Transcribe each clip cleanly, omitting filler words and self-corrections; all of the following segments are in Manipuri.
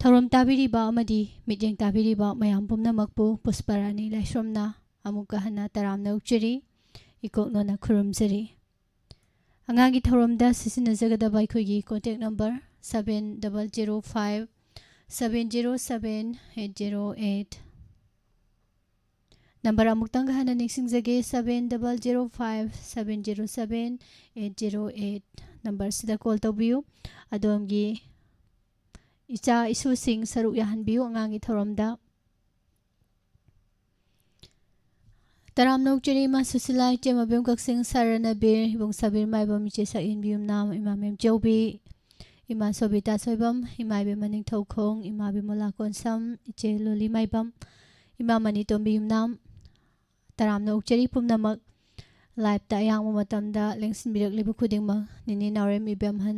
ꯊꯧꯔꯝ ꯇꯥꯕꯤꯔꯤꯕ ꯑꯃꯗꯤ ꯃꯤꯠꯌꯦꯡ ꯇꯥꯕꯤꯔꯤꯕ ꯃꯌꯥꯝ ꯄꯨꯝꯅꯃꯛꯄꯨ ꯄꯨꯁꯄꯔꯥꯅꯤ ꯂꯥꯏꯁ꯭ꯔꯝꯅ ꯑꯃꯨꯛꯀ ꯍꯟꯅ ꯇꯔꯥꯝꯅ ꯑꯣꯛꯆꯔꯤ ꯏꯀꯣꯛꯅꯣꯅ ꯈꯨꯔꯨꯝꯖꯔꯤ ꯑꯉꯥꯡꯒꯤ ꯊꯧꯔꯝꯗ ꯁꯤꯖꯤꯟꯅꯖꯒꯗꯕ ꯑꯩꯈꯣꯏꯒꯤ ꯀꯣꯟꯇꯦꯛ ꯅꯝꯕꯔ 7005 707 808 नंबर अमुक्तंग हना निक्सिंगजगे 7005 707 808 नंबर सिदा कॉल तौबियु अदोमगी इचा इसु सिंग सरुक याहनबियु अंगांगी थौरमदा तराम नौचरी मा सुसिला चेमबेम कक्सिंग सरनबीर इबुंग सबीर माइबम इचे सइनबियुम नाम इमामेम जौबी इमा सोबिता सोइबम इमाबे मनिंग थौखोंग इमाबे मोला कोनसम इचे लोली माइबम इमा मनी तोंबियुम नाम तरामना उक्चरी पुमनमक लाइफता यांगमु मतमदा लेंसिनबिरकलिबु खुदिंगमक निनि नावरेम इबेमहन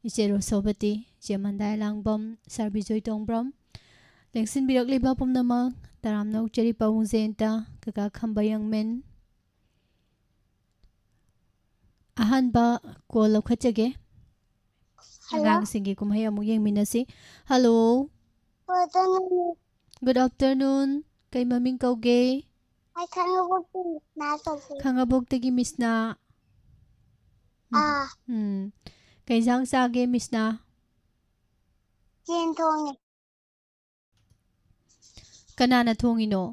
इचे रोसोबती इचे मंदाय लांगबम सरबिजोय तोंब्रम लेंसिनबिरकलिबा पुमनमक तरामना उक्चरी पाउंजेंता कका खंबायंगमेन अहनबा कॉल लौखचगे अंगांग सिंगी कुमहै अमुक येंगमिनसी हेलो गुड आफ्टरनून कई ममिंग कौगे I खंगाबोक्तगी मिसना कई जांग सागे मिसना कनाना थोंगिनो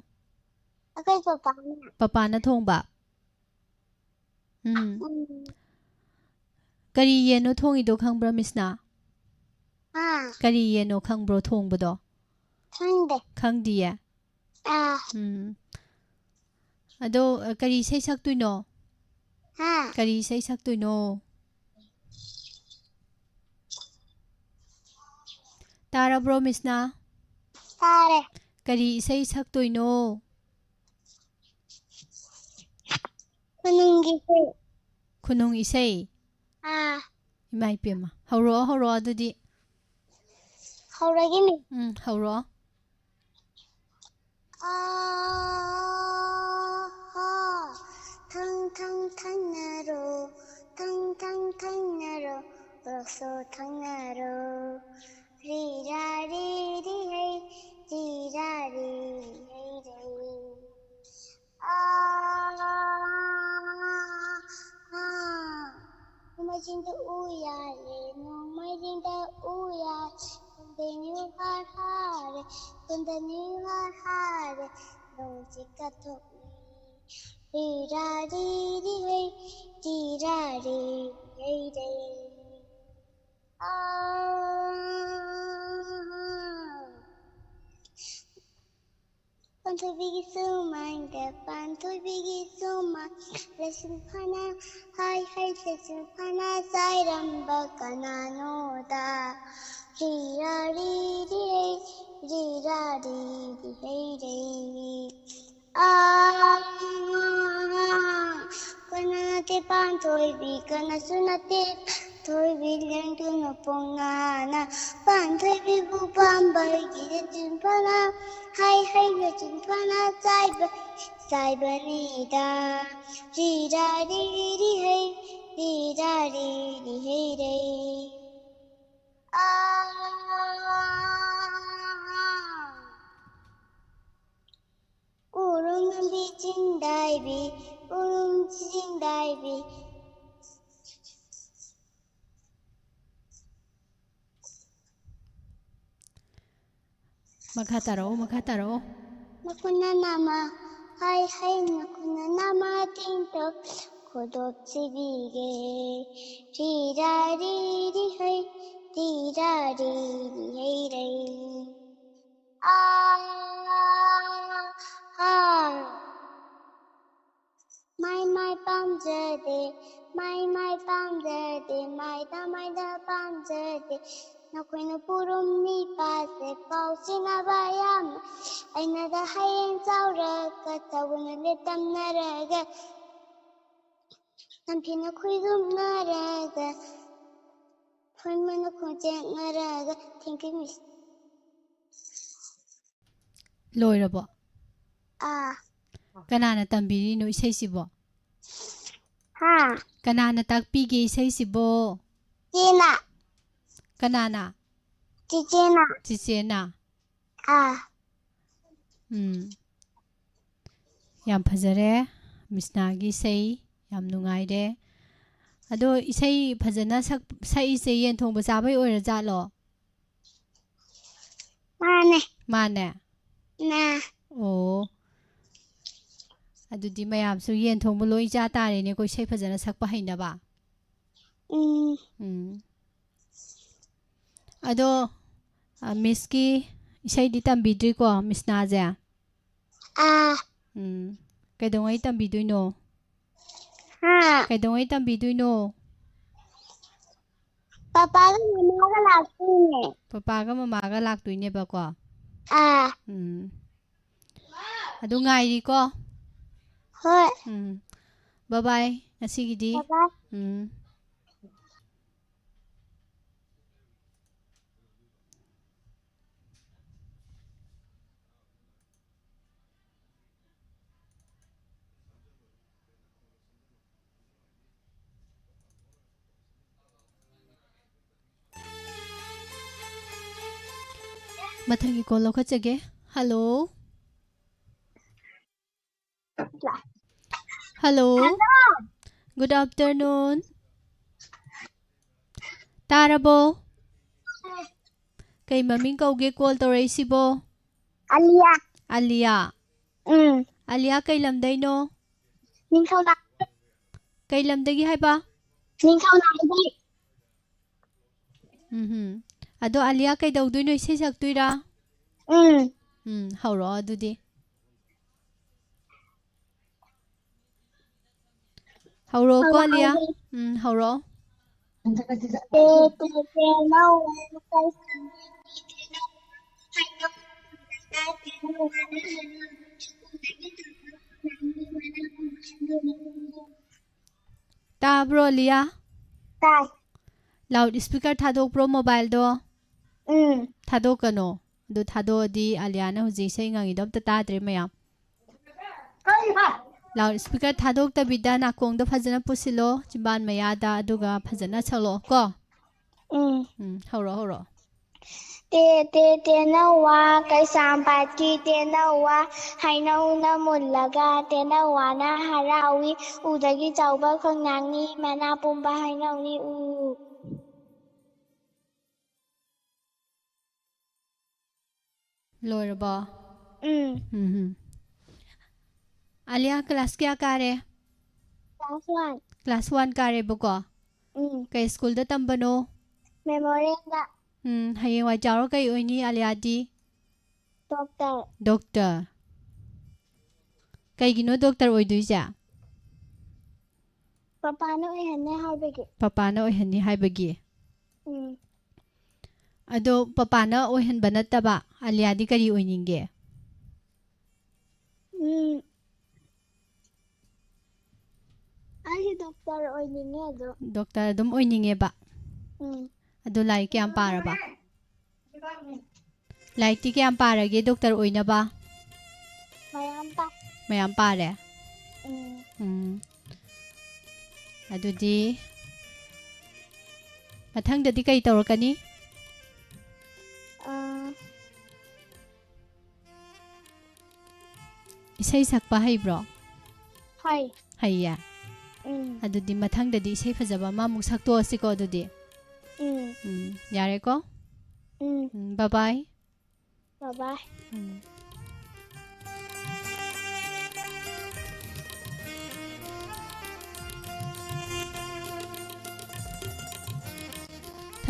पपाना थोंबा करी येनो थोंगिदो खंब्रा मिसना करी येनो खंब्रो थोंबदो खंगदिये अदो करी इसै सक्तुइनो करी इसै सक्तुइनो ताराब्रो मिसना Tare. करी इसै सक्तुइनो खुनुंग इसै इमाई Pema हौरो अदुदि Hauragimi. हौरो Thang thang thang naro, thang thang thang naro, roso thang naro. Ri ra ri ri hey, ri ra ri hey hey. Majinda uyale, no majinda uyale. Continue hard, don't take a talk. Ra ri ri hey, ra ri hey hey. Pantu bigi sumanga, pantu bigi suma. Lesson pana, hi lesson pana, sairam bakana no da. Ri ra ri ri hey, ri ra ri hey hey. Kanate pantoi bi kana sunate toi bi lentu no pongana pantoi bi bu pambai gide timpana hai le timpana saiba nida ri ra ri ri hey ri ra ri hey re Urung bi jindai bi makhataro nakuna nama hai nakuna nama tinto kodop sibige ri ra ri ri hey ri ra ri hey re My pam jade, my pam jade, my da pam jade. Na koino purum ni pase pausina bayam. Ay nada hayen saura katawuna letam naraga. Nampina kuidum naraga. Phonmana kunjeng naraga. Thank you, Miss. loirabo kanana tambiri no isai sibo kanana takpige isai sibo Tina kanana Chichena. Chichena. Yam phajare misnagi sei yam nungaire ado isai phajana sai se yen thong ba chabai oira jalo mane Na. oh adudi mayam su yen thong ba loi ja tare ne ko isai phajana sakpa haina ba ado miss ki isai di tambidri ko miss na ja kaidongai tambiduino kaidongai tambiduino Papa ga mama ga laktuine. Papa ga mama ga laktuine ba ko adu ngai ri ko Hoi. Bye bye ngasigidi Papa. Mathangi call lokachage hello hello good afternoon tarabo kay maming kauge call toray sibo Alia. Alia Alia kay lamday no Ningkaw na. kay lamdagi hay ba Ningkaw na day. ado Alia kay daw duy no isay saktuira hawro adudi hawro ko Alia hawro tabro Alia loud speaker thadok pro mobile do thadok kano do thado di Alia na huji sai ngangi dom ta tadre mayam loud speaker thadok ta bida na kong do phajana pusilo chimban mayada aduga phajana chalo ko hawro te na wa kai sampat ki te na wa hainau na mullaga te na wa na harawi udagi chauba khangnangni mana pumba hainau ni Lorba Alia class kya kare class 1 kare buko kay school da tambano Memorial da hayeng wa jaro kay oini Alia di doctor kay gino doctor oiduja papa no oihanni haibagi ado papa na oihan banataba Alia di kari oininge ai doctor oininge do doctor dum oininge ba ado lai kyam para ba lai ti kyam para ge doctor oina ba mayam pare adudi mathang dadi kay tawrakani isay sakpa haybro hayya adudi mathang dadi isay fajaba mamuk sakto asiko adudi yare ko bye bye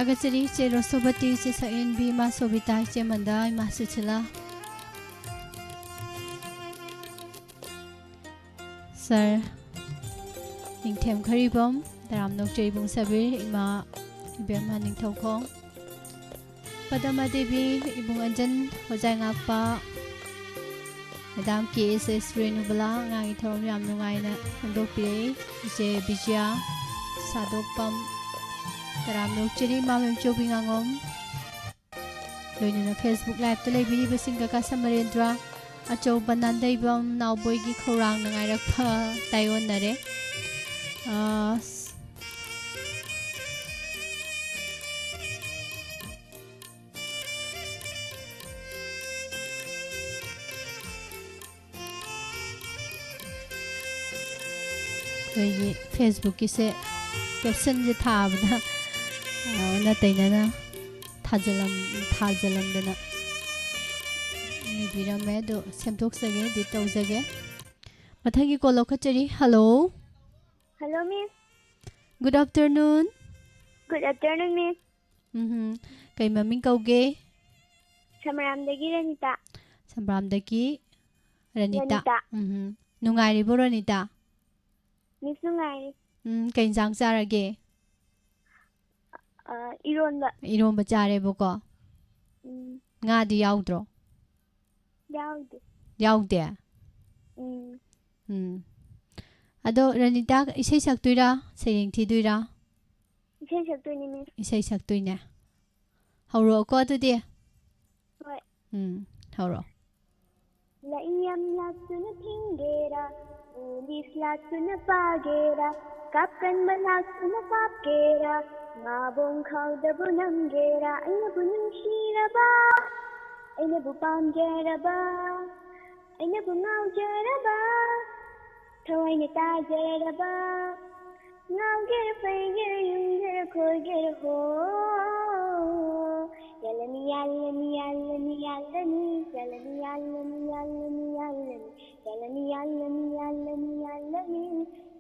Thagatsari che Rosobati che sa NB ma sobita che mandai ma suchila Sir Ningthem Kharibam Daram Nokjai Bung Sabir Ima Ibema Ningthau Khong Padama Devi Ibung Anjan Hojai Ngakpa Madam KSS Renubala Ngangi Thorom Yam Nungaina Handokpire Je Bijya Sadokpam Taram Nokjari Mamem Chobingangom Loinina Facebook Live to Labiri Basinga Kasamarendra Acho Banandaibam Nauboigi Korang Nangairakpa Taiwan Nare ꯑꯩꯈꯣꯏꯒꯤ ꯐꯦꯁꯕꯨꯛꯀꯤꯁꯦ ꯀꯦꯞꯁꯟꯁꯦ ꯊꯥꯕꯗ ꯅꯇꯩꯅꯅ ꯊꯥꯖꯜꯂꯝꯗꯅ ꯏꯕꯤꯔꯝꯃꯦ ꯑꯗꯣ ꯁꯦꯝꯗꯣꯛꯆꯒꯦ ꯏꯗꯤꯠ ꯇꯧꯖꯒꯦ ꯃꯊꯪꯒꯤ ꯀꯣꯜ ꯂꯧꯈꯠꯆꯔꯤ hello Hello, Miss. Good afternoon Good afternoon, Miss. ꯀꯩ ꯃꯃꯤꯡ ꯀꯧꯒꯦ Samaramdagi Ranita. ꯁꯝꯕ꯭ꯔꯥꯝꯗꯒꯤ ꯔꯅꯤꯇꯥ Ranita. ꯅꯨꯡꯉꯥꯏꯔꯤꯕꯣ ꯔꯅꯤꯇꯥ Miss Nungai. ꯀꯩ ꯏꯟꯁꯥꯡ ꯆꯥꯔꯒꯦ Ironba. ꯏꯔꯣꯝꯕ ꯆꯥꯔꯦꯕꯀꯣ ꯉꯥꯗꯤ ꯌꯥꯎꯗ꯭ꯔꯣ Yaudu. ꯌꯥꯎꯗꯦ ꯑꯗꯣ ꯔꯅꯤꯇꯥ ꯏꯁꯩ ꯁꯛꯇꯣꯏꯔꯥ ꯁꯩꯔꯦꯡ ꯊꯤꯗꯣꯏꯔꯥ Isay saktoyni, Miss. ꯏꯁꯩ ꯁꯛꯇꯣꯏꯅꯦ ꯍꯧꯔꯛꯑꯣꯀꯣ ꯑꯗꯨꯗꯤ Hoy. ꯍꯧꯔꯛꯑꯣ Laiyam laksuna thingera, police laksuna pagera, kapkanba laksuna papkera, ngabong khawdabu namgera, ainabu nungshiraba, ainabu pamjaraba, ainabu ngawjaraba, thawaina tajaraba, ngawgera paigera yungera khorgera ho. Yalani yalani yalani yalani yalani yalani yalani yalani yalani yalani yalani yalani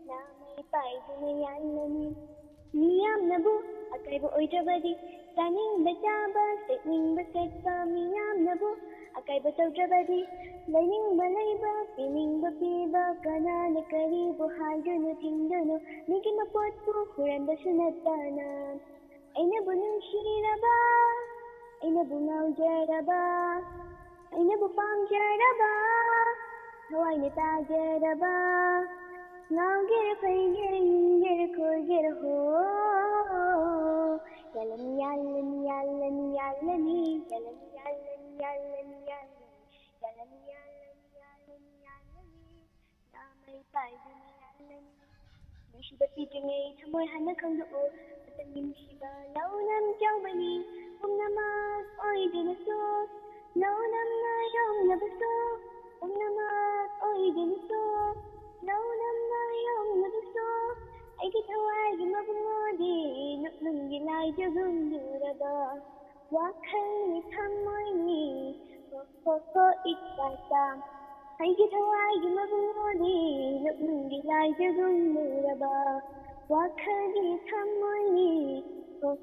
namai paiduna yalani miyam nabu akaiba oijabadi taning bachaba setning basetpa miyam nabu akaiba tawjabadi laining balaiba pining bapiba kanana karibu haidunu thindunu migi mapotpu huranda sunatana ainabu nungshiraba ainabu ngawjaraba ainabu pamjaraba thawaina tajaraba ngawgera paigera yungera khorgera ho yalani yalani yalani yalani yalani yalani yalani yalani yalani yalani yalani yalani namai paiduna yalani nungsiba pidringai thamoy hana khangdoo matang nungsiba launam chawbani Umnamat oy dinaso launam na yomnabaso Umnamat oy dinaso launam na yomnabaso Aigi thawagi mabungodi nuknungi lai jagunduraba Wakhani thamoyni ho itasa Aigi thawagi mabungodi nuknungi lai jagunduraba Wakhani thamoyni ho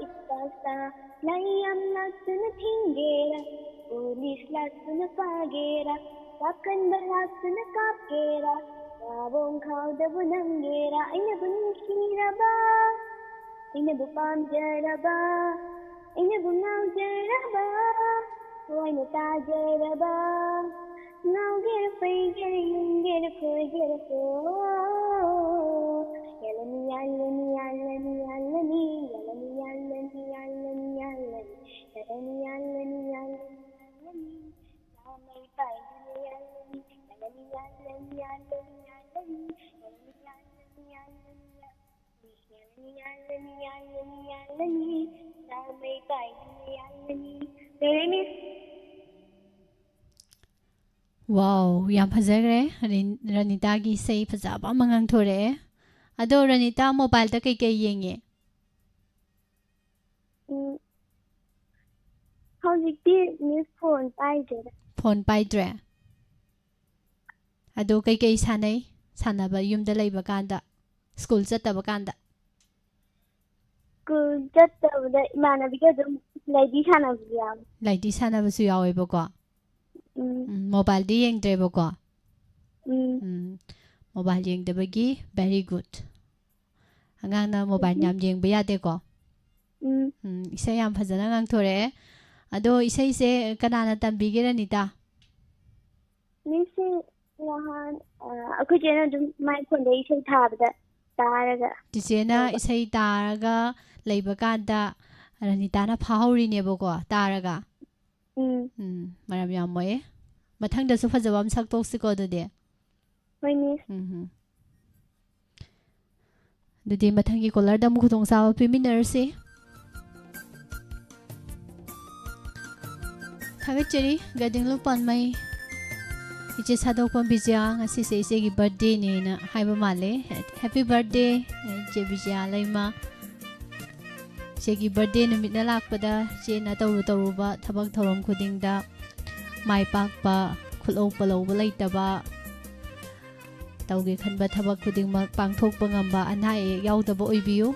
itasa layam laksuna thingera police laksuna pagera kapkanba laksuna kapkera ngabong khawdabu namgera ainabu nungshiraba ainabu pamjaraba ainabu ngawjaraba thawaina tajaraba ngawgera paigera yungera khorgera ho Yalani yalani yalani yalani yalani yalani yalani yalani yalani yalani yalani yalani namai paiduna yalani yalani yalani yalani yalani yalani yalani yalani yalani yalani yalani namai paiduna yalani Miss ꯋꯥꯎ ꯌꯥꯝ ꯐꯖꯈ꯭ꯔꯦ ꯔꯅꯤꯇꯥꯒꯤ ꯏꯁꯩ ꯐꯖꯕ ꯑꯃ ꯉꯥꯡꯊꯣꯔꯛꯑꯦ ꯑꯗꯣ ꯔꯅꯤꯇꯥ ꯃꯣꯕꯥꯏꯜꯗ ꯀꯩꯀꯩ ꯌꯦꯡꯉꯦ Howjikti Miss phone paidreda phone ꯄꯥꯏꯗ꯭ꯔꯦ ꯑꯗꯣ ꯀꯩꯀꯩ ꯁꯥꯟꯅꯩ ꯁꯥꯟꯅꯕ ꯌꯨꯝꯗ ꯂꯩꯕ ꯀꯥꯟꯗ ꯁ꯭ꯀꯨꯜ ꯆꯠꯇꯕ ꯀꯥꯟꯗ School chattabada imanabiga adum laidi sanabsu yaw ꯂꯥꯏꯗꯤ ꯁꯥꯟꯅꯕꯁꯨ ꯌꯥꯎꯋꯦꯕꯀꯣ ꯃꯣꯕꯥꯏꯜꯗꯤ ꯌꯦꯡꯗ꯭ꯔꯦꯕꯀꯣ ꯃꯣꯕꯥꯏꯜ ꯌꯦꯡꯗꯕꯒꯤ ꯚꯦꯔꯤ ꯒꯨꯗ ꯑꯉꯥꯡꯅ ꯃꯣꯕꯥꯏꯜ ꯌꯥꯝ ꯌꯦꯡꯕ ꯌꯥꯗꯦꯀꯣ ꯏꯁꯩ ꯌꯥꯝ ꯐꯖꯅ ꯉꯥꯡꯊꯣꯔꯛꯑꯦ ꯑꯗꯣ ꯏꯁꯩꯁꯦ ꯀꯅꯥꯅ ꯇꯝꯕꯤꯒꯦ ꯔꯅꯤꯇꯥ Miss Wahong akhoi chena adum mai phone da isai thabada taraga ꯇꯤꯆꯦꯅ ꯏꯁꯩ ꯇꯥꯔꯒ ꯂꯩꯕ ꯀꯥꯟꯗ ꯔꯅꯤꯇꯥꯅ ꯐꯥꯍꯧꯔꯤꯅꯦꯕꯀꯣ ꯇꯥꯔꯒ ꯃꯔꯝ ꯌꯥꯝ ꯃꯣꯛꯑꯦ ꯃꯊꯪꯗꯁꯨ ꯐꯖꯕ ꯑꯃ ꯁꯛꯇꯣꯛꯁꯤꯀꯣ ꯑꯗꯨꯗꯤ Hoy Miss ꯑꯗꯨꯗꯤ ꯃꯊꯪꯒꯤ ꯀꯣꯂꯔꯗ ꯑꯃꯨꯛ ꯈꯨꯗꯣꯡꯆꯥꯕ ꯄꯤꯃꯤꯟꯅꯔꯁꯤ ꯊꯥꯒꯠꯆꯔꯤ guiding ꯂꯨꯄꯥꯟꯃꯩ Iche sadokpam Bijaya ngasi se ise gi birthday ni na haiba male. Happy birthday Iche Bijaya laima. Iche gi birthday numit na lakpada che na tauru ba thabak thorom khuding da mai pak ba khulou palo ba laitaba tauge khanba thabak khuding mak pangthok pa ngamba anai yaudaba oibiu.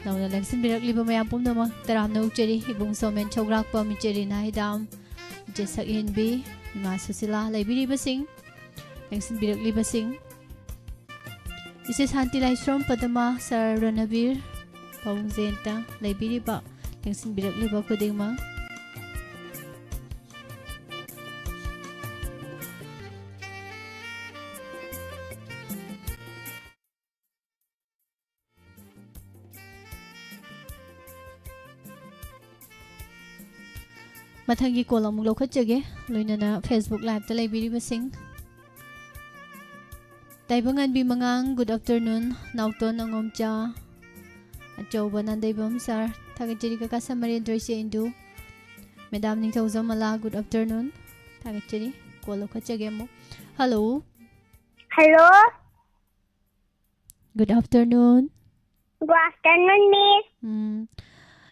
Nauna langsin birak liba mayam pum nama taram na ukjeri ibung somen chograk pa micheri na hidam jesak inbi ima susila laibiri basing langsin birak liba sing ise santi lai shrom padama sar ranabir paung zenta laibiri ba langsin birak liba kuding ma Mathangi kolam mung lokhat jage loinana Facebook live ta laibiri basing Taibangan bi mangang good afternoon nauton angomcha achoba nandaibam sir thagacheri ka kasamari droise indu Madam Ningthau Zamala good afternoon thagacheri kolokhat jage mo Hello Hello. Good afternoon Good afternoon, Miss.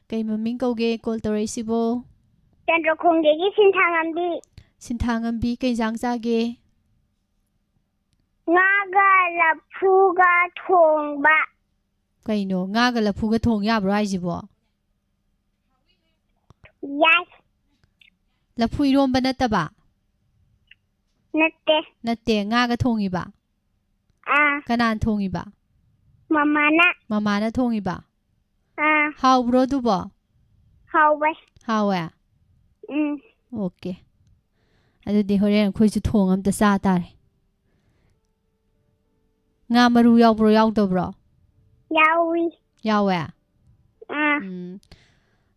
Kay maming kauge call taraisibo Chandrakongegi Sinthangambi. Sinthangambi kay jang jage Ngaga Laphuga Thongba. Kaino ngaga laphuga thong yabro haisibo Yes. Laphu iromba nataba Natte. ngaga thongiba kanan thongiba mamana thongiba hawbro dubo hawa Okay adudi horen khoisu thong amta sa tare nga maru yawbro yawdobro yawa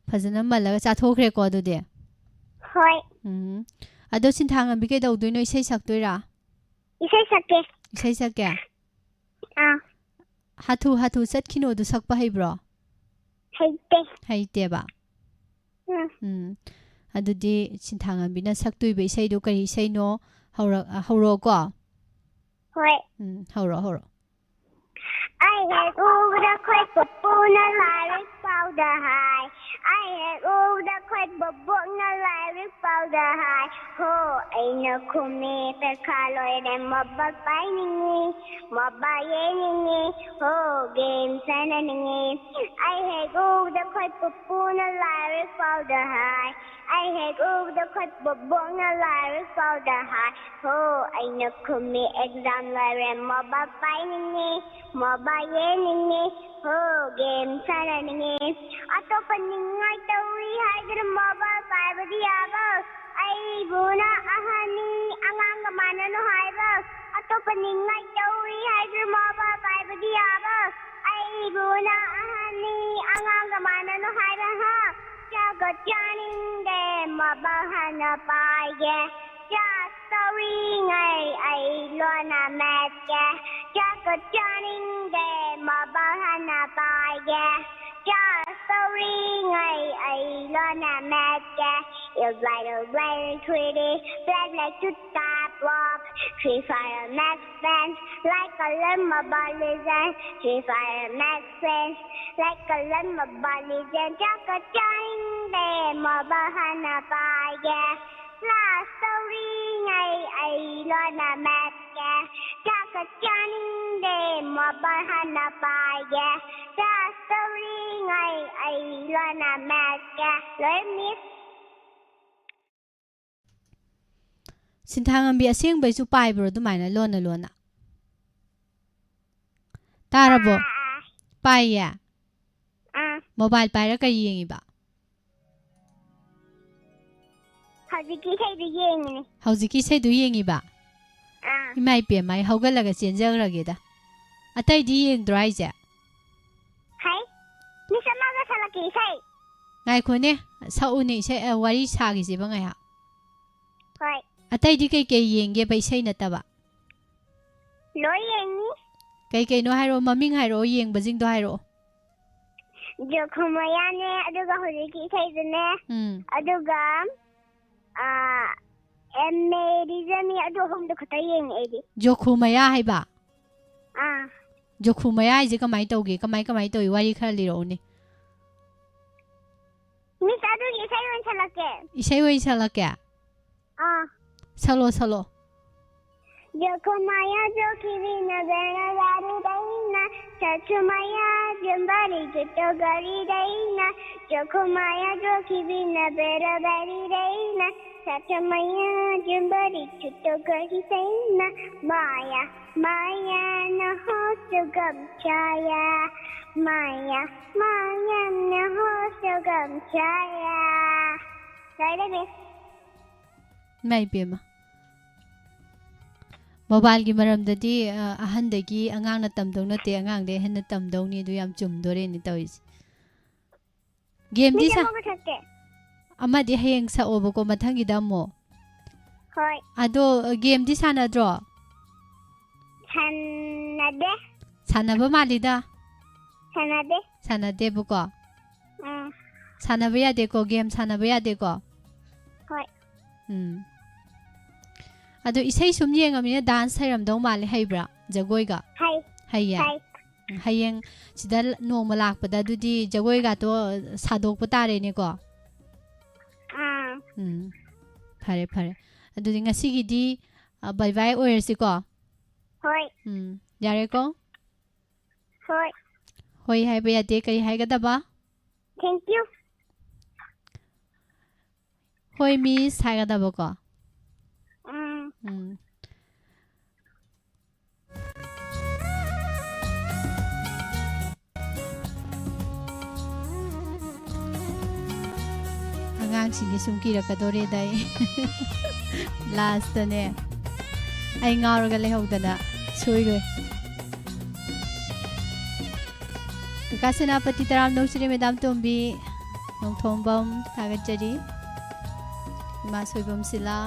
fazana malaga cha thokre ko adudi Hoi. ado sinthang ambi ke dawdoino isai saktoira isai sakke hatu satkino du sakpa haibro haite ba adudi sinthang ambi na saktuibe isai do kari isai no hawro ko Hoi. hawro I had over the quite babuna lyric powder high. I had over the quite babuna lyric powder high. Ho, I know kumi per kaloid and mobile finding mobile yening ho, games and I had over the quite babuna lyric powder high. I had over the quite babuna lyric powder high. Ho, I know kumi exam lyric mobile finding mobile yening ho, games and Atop ningai tawi hydra mobile fiber diabo. I buna ahani angang mana no hydra. Atop ningai tawi hydra mobile fiber diabo. I buna ahani angang mana no hydra ha. Jago janing de mobile hana paige. Just story ngai I lona matke. Jago janing de mobile hana paige. Just story ngai I lona matke. It's like pretty, black like to tap walk. Free fire max fence, like a lemma balizen. Free fire max fence, like a lemma balizen. Jaka chang de mobile hana paige. Last story ngai I lona matke. Jaka chang de mobile hana paige. Last story ngai I lona matke. Let me Sinthang ambi aseng bai su pai bro du maina lona tarabo pai ya mobile pai ra ka yengi ba Haujiki sai du yengi ba imai pe mai haugalaga chenjagrage da atai di yeng dry ja Hai ni samaga salaki sai ngai ko ne sa u ne sai wari sa gi je ba ngai ha Hoi atai di kai kai yenge bai sai na ta ba Loi yengi kai no hairo maming hairo yeng bajing do hairo Jo khumayane aduga hojiki sai dune aduga MARISM ꯑꯗꯨ ꯑꯍꯨꯝꯗ ꯈꯛꯇ ꯌꯦꯡꯉꯦ ꯑꯩꯗꯤ ꯖꯣꯈꯨ ꯃꯌꯥ ꯍꯥꯏꯕ ꯑꯥ ꯖꯣꯈꯨ ꯃꯌꯥ ꯍꯥꯏꯁꯦ ꯀꯃꯥꯏꯅ ꯇꯧꯒꯦ ꯀꯃꯥꯏ ꯇꯧꯏ ꯋꯥꯔꯤ ꯈꯔ ꯂꯤꯔꯛꯎꯅꯦ ꯃꯤꯁ ꯑꯗꯨꯒꯤ ꯏꯁꯩ ꯑꯣꯏꯅ ꯁꯛꯂꯛꯀꯦ 이세요 이살라게 살로 살로 조코마야 조키비나 베라다리다이나 차추마야 줌바리 주토거리다이나 조코마야 조키비나 베라다리다이나 차추마야 줌바리 주토거리다이나 마야 마야 너 호수 감차야 마야 마야 너 호수 감차야 잘해 마이비마 모바일기 마람다디 아한데기 안강나 땀동나때 안강데 henna 땀동니 도 ям 줌도레니 tawisi 게임디 사 아마디 하영 사오보고 마탕기다 뭐 ꯍꯣꯏ 아도 게임디 사나드로 사나데 사나바 말리다 사나데 사나데 보고 응 사나봐야 되고 게임 사나봐야 되고 ꯍꯣꯏ 아도 이세이 좀 예행하면 댄스 하람도 말리 하이브라 자고이가 하이야 하이행 지다 노마 락바다 두디 자고이가 또 사독부 따레니고 파레 파레 아두디 ngasi기디 바이바이 오열시고 ꯍꯣꯏ 야레고 ꯍꯣꯏ 호이 하이바야 데 그리 하이가다바 thank you 호이 미스 하이가다바고 ꯑꯉꯥꯡꯁꯤꯡꯒꯤ ꯁꯨꯝ ꯀꯤꯔꯛꯀꯗꯣꯔꯦꯗ ꯑꯩ ꯂꯥꯁꯇꯅꯦ ꯑꯩ ꯉꯥꯎꯔꯒ ꯂꯩꯍꯧꯗꯅ ꯁꯣꯏꯔꯣꯏ ꯀꯀꯥ ꯁꯦꯅꯥꯄꯇꯤ ꯇꯔꯥꯝ ꯅꯧꯆꯔꯤ ꯃꯦꯗꯥꯝ ꯇꯣꯝꯕꯤ ꯅꯣꯡꯊꯣꯝꯕꯝ ꯊꯥꯒꯠꯆꯔꯤ ꯏꯃꯥ Soibam Sheela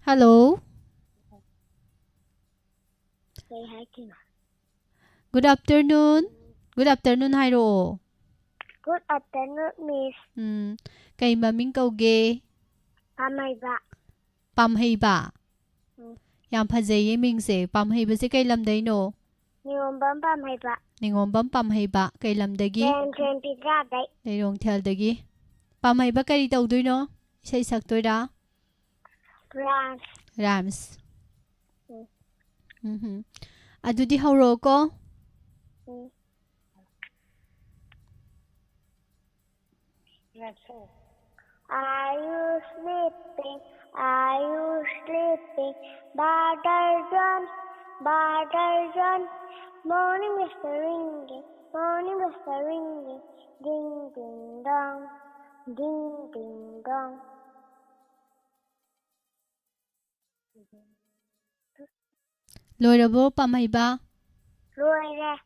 hello good afternoon ꯍꯥꯏꯔꯛꯑꯣ Good afternoon, Miss. ꯀꯩ ꯃꯃꯤꯡ ꯀꯧꯒꯦ Pamhaiba. ꯄꯥꯝꯍꯩꯕ ꯌꯥꯝ ꯐꯖꯩꯌꯦ ꯃꯤꯡꯁꯦ ꯄꯥꯝꯍꯩꯕꯁꯦ ꯀꯩ ꯂꯝꯗꯩꯅꯣ Ningomban Pamhaiba. ꯅꯤꯉꯣꯝꯕꯝ ꯄꯥꯝꯍꯩꯕ ꯀꯩ ꯂꯝꯗꯒꯤ ꯂꯩꯔꯣꯡꯊꯦꯜꯗꯒꯤ ꯄꯥꯝꯍꯩꯕ ꯀꯔꯤ ꯇꯧꯗꯣꯏꯅꯣ ꯏꯁꯩ ꯁꯛꯇꯣꯏꯔꯥ ꯔꯥꯝꯁ ꯑꯗꯨꯗꯤ ꯍꯧꯔꯛꯑꯣꯀꯣ Are you sleeping? Are you sleeping? Butter John, morning is ringing, ding ding dong, ding ding dong. ꯂꯣꯏꯔꯕꯣ ꯄꯥꯝꯍꯩꯕ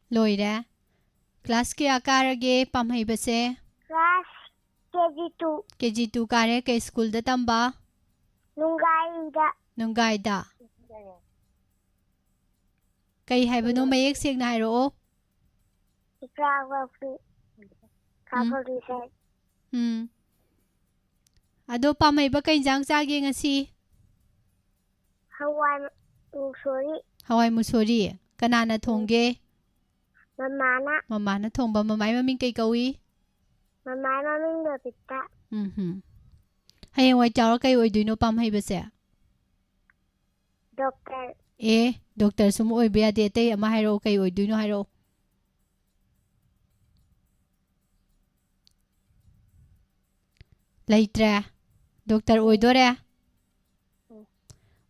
Loire. ꯀ꯭ꯂꯥꯁ ꯀꯌꯥ ꯀꯥꯔꯒꯦ ꯄꯥꯝꯍꯩꯕꯁꯦ Class KG2. KG2 ꯀꯥꯔꯦ ꯀꯩ ꯁ꯭ꯀꯨꯜꯗ ꯇꯝꯕ ꯅꯨꯡꯒꯥꯏꯗ ꯀꯩ ꯍꯥꯏꯕꯅꯣ ꯃꯌꯦꯛ ꯁꯦꯡꯅ ꯍꯥꯏꯔꯛꯑꯣ ꯑꯗꯣ ꯄꯥꯝꯍꯩꯕ ꯀꯩ ꯏꯟꯖꯥꯡ ꯆꯥꯒꯦ ꯉꯁꯤ ꯍꯋꯥꯏ ꯃꯨꯁꯣꯔꯤ ꯀꯅꯥꯅ ꯊꯣꯡꯒꯦ ꯃꯃꯥꯅ ꯊꯣꯡꯕ ꯃꯃꯥꯏ ꯃꯃꯤꯡ ꯀꯩ ꯀꯧꯏ ꯃꯃꯥꯏ ꯃꯃꯤꯡ ꯕꯕꯤꯇꯥ ꯍꯌꯦꯡꯋꯥꯏ ꯆꯥꯎꯔ ꯀꯩ ꯑꯣꯏꯗꯣꯏꯅꯣ ꯄꯥꯝꯍꯩꯕꯁꯦ ꯗꯣꯛꯇꯔ ꯗꯣꯛꯇꯔ ꯁꯨꯝ ꯑꯣꯏꯕ ꯌꯥꯗꯦ ꯑꯇꯩ ꯑꯃ ꯍꯥꯏꯔꯛꯑꯣ ꯀꯩ ꯑꯣꯏꯗꯣꯏꯅꯣ ꯍꯥꯏꯔꯛꯑꯣ ꯂꯩꯇ꯭ꯔꯦ ꯗꯣꯛꯇꯔ ꯑꯣꯏꯗꯣꯔꯦ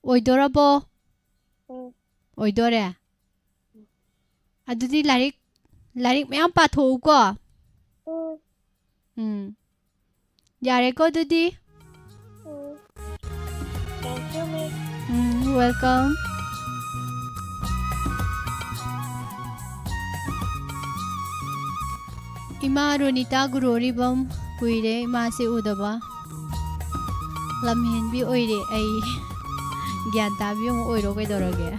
ꯑꯣꯏꯗꯣꯔꯕꯣ ꯑꯣꯏꯗꯣꯔꯦ ꯑꯗꯨꯗꯤ ꯂꯥꯏꯔꯤꯛ ꯃꯌꯥꯝ ꯄꯥꯊꯣꯛꯎꯀꯣ ꯌꯥꯔꯦꯀꯣ ꯑꯗꯨꯗꯤ Thank you, Miss. Welcome. Ima Ronita Guroribam Kuire Ima se udaba Lamhin bi oire ai Gyan tabi yung oiro kay dorage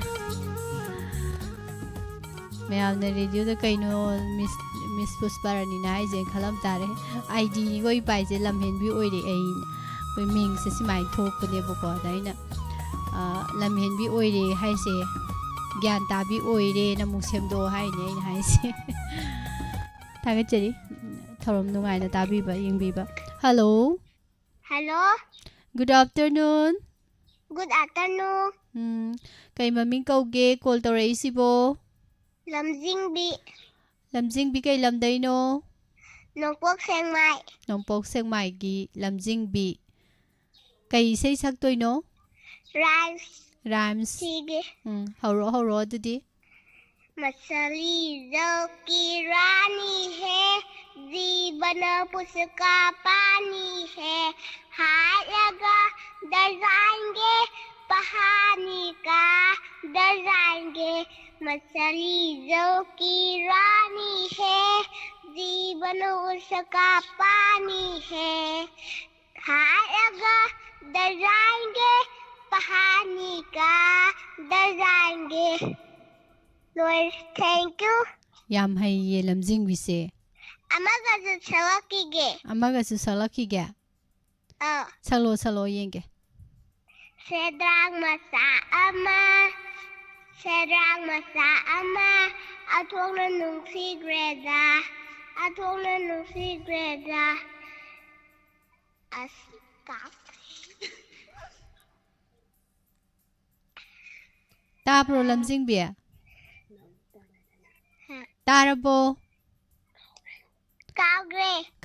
ꯃꯌꯥꯝꯅ ꯔꯦꯗꯤꯑꯣꯗ ꯀꯩꯅꯣ ꯃꯤꯁ ꯄꯨꯁꯄꯥꯔꯥꯅꯤꯅ ꯍꯥꯏꯁꯦ ꯈꯜꯂꯝ ꯇꯥꯔꯦ ꯑꯥꯏꯗꯤꯅꯤꯀꯣ ꯑꯩ ꯄꯥꯏꯁꯦ ꯂꯝꯍꯦꯟꯕꯤ ꯑꯣꯏꯔꯦ ꯑꯩꯈꯣꯏ ꯃꯤꯡꯁꯦ ꯁꯨꯃꯥꯏꯅ ꯊꯣꯛꯄꯅꯦꯕꯀꯣ ꯑꯗ ꯑꯩꯅ ꯂꯝꯍꯦꯟꯕꯤ ꯑꯣꯏꯔꯦ ꯍꯥꯏꯁꯦ ꯒ꯭ꯌꯥꯟ ꯇꯥꯕꯤ ꯑꯣꯏꯔꯦꯅ ꯑꯃꯨꯛ ꯁꯦꯝꯗꯣꯛꯑꯣ ꯍꯥꯏꯅꯦ ꯑꯩꯅ ꯍꯥꯏꯁꯦ ꯊꯥꯒꯠꯆꯔꯤ ꯊꯧꯔꯝ ꯅꯨꯡꯉꯥꯏꯅ ꯇꯥꯕꯤꯕ ꯌꯦꯡꯕꯤꯕ hello Hello. Good afternoon Good afternoon. ꯀꯩ ꯃꯃꯤꯡ ꯀꯧꯒꯦ ꯀꯣꯜ ꯇꯧꯔꯛꯏꯁꯤꯕꯣ Lamjingbi. ꯂꯝꯖꯤꯡꯕꯤ ꯀꯩ ꯂꯝꯗꯩꯅꯣ Nongpok Sengmai. ꯅꯣꯡꯄꯣꯛ ꯁꯦꯛꯃꯥꯏꯒꯤ ꯂꯝꯖꯤꯡꯕꯤ ꯀꯩ ꯏꯁꯩ ꯁꯛꯇꯣꯏꯅꯣ Rice. Rhymes Sige. ꯍꯧꯔꯛꯑꯣ ꯑꯗꯨꯗꯤ मछली जल की रानी है जीवन पुष्का पानी है हाय लगा डर जाएंगे कहानी का डर जाएंगे मछली जल की रानी है जीवन उसका पानी है हाय लगा डर जाएंगे कहानी का डर जाएंगे Lord, thank you. ꯌꯥꯝ ꯍꯩꯌꯦ ꯂꯝꯖꯤꯡꯕꯤꯁꯦ Amagazu chalakige. ꯑꯃꯒꯁꯨ ꯁꯛꯂꯛꯈꯤꯒꯦ ꯁꯛꯂꯣ yenge Sedrang masa ama, atongna nungsi greda, Stop. ꯇꯥꯕ꯭ꯔꯣ ꯂꯝꯖꯤꯡꯕꯤ ꯇꯥꯔꯕꯣ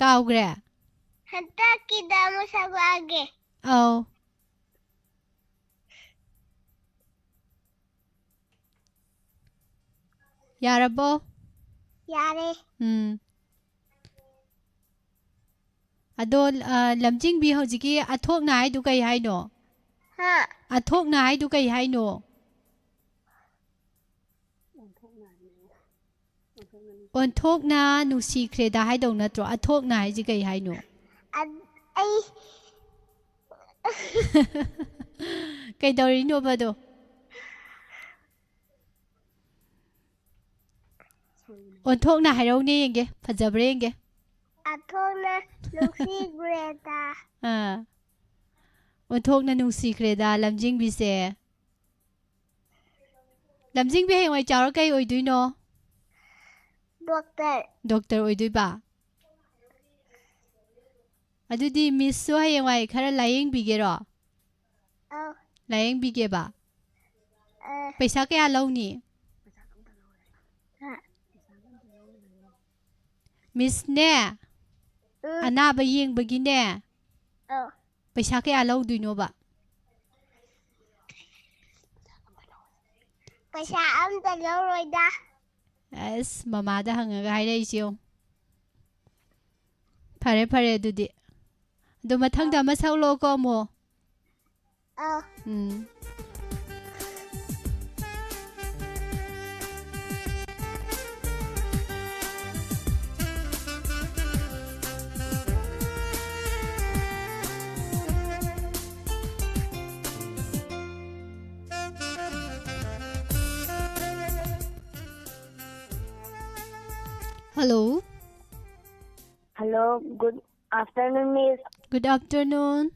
ꯀꯥꯎꯒ꯭ꯔꯦ Hantakida musagwage. ꯑꯧ ꯌꯥꯔꯕꯣ Yare. ꯑꯗꯣ ꯂꯝꯖꯤꯡꯕꯤ ꯍꯧꯖꯤꯛꯀꯤ ꯑꯊꯣꯛꯅ ꯍꯥꯏꯗꯨ ꯀꯩ ꯍꯥꯏꯅꯣ ꯑꯊꯣꯛꯅ ꯍꯥꯏꯗꯨ ꯀꯩ ꯍꯥꯏꯅꯣ ꯑꯣꯟꯊꯣꯛꯅ ꯅꯨꯡꯁꯤꯈ꯭ꯔꯦꯗ ꯍꯥꯏꯗꯧ ꯅꯠꯇ꯭ꯔꯣ ꯑꯊꯣꯛꯅ ꯍꯥꯏꯁꯤ ꯀꯩ ꯍꯥꯏꯅꯣ ꯀꯩꯗꯧꯔꯤꯅꯣꯕꯗꯣ ꯑꯣꯟꯊꯣꯛꯅ ꯍꯥꯏꯔꯧꯅꯦ yenge ꯐꯖꯕ꯭ꯔꯥ yenge Atona nungsigreda. ꯑꯣꯟꯊꯣꯛꯅ ꯅꯨꯡꯁꯤꯈ꯭ꯔꯦꯗ ꯂꯝꯖꯤꯡꯕꯤꯁꯦ ꯂꯝꯖꯤꯡꯕꯤ ꯍꯌꯦꯡꯋꯥꯏ ꯆꯥꯎꯔ ꯀꯩ ꯑꯣꯏꯗꯣꯏꯅꯣ ꯗꯣꯛꯇꯔ ꯑꯣꯏꯗꯣꯏꯕ ꯑꯗꯨꯗꯤ ꯃꯤꯁꯁꯨ ꯍꯌꯦꯡꯋꯥꯏ ꯈꯔ ꯂꯥꯌꯦꯡꯕꯤꯒꯦꯔꯣ ꯂꯥꯌꯦꯡꯕꯤꯒꯦꯕ ꯄꯩꯁꯥ ꯀꯌꯥ ꯂꯧꯅꯤ ꯃꯤꯁꯅꯦ ꯑꯅꯥꯕ ꯌꯦꯡꯕꯒꯤꯅꯦ ꯄꯩꯁꯥ ꯀꯌꯥ ꯂꯧꯗꯣꯏꯅꯣꯕ Paysa amta lawroida. ꯑꯁ ꯃꯃꯥꯗ ꯍꯪꯉꯒ ꯍꯥꯏꯔꯛꯏꯁꯤ ꯌꯦꯡꯉꯨ ꯐꯔꯦ ꯑꯗꯨꯗꯤ ꯑꯗꯣ ꯃꯊꯪꯗ ꯑꯃ ꯁꯛꯂꯛꯑꯣꯀꯣ ꯑꯃꯨꯛ Hello. Hello, good afternoon, Miss. Good afternoon.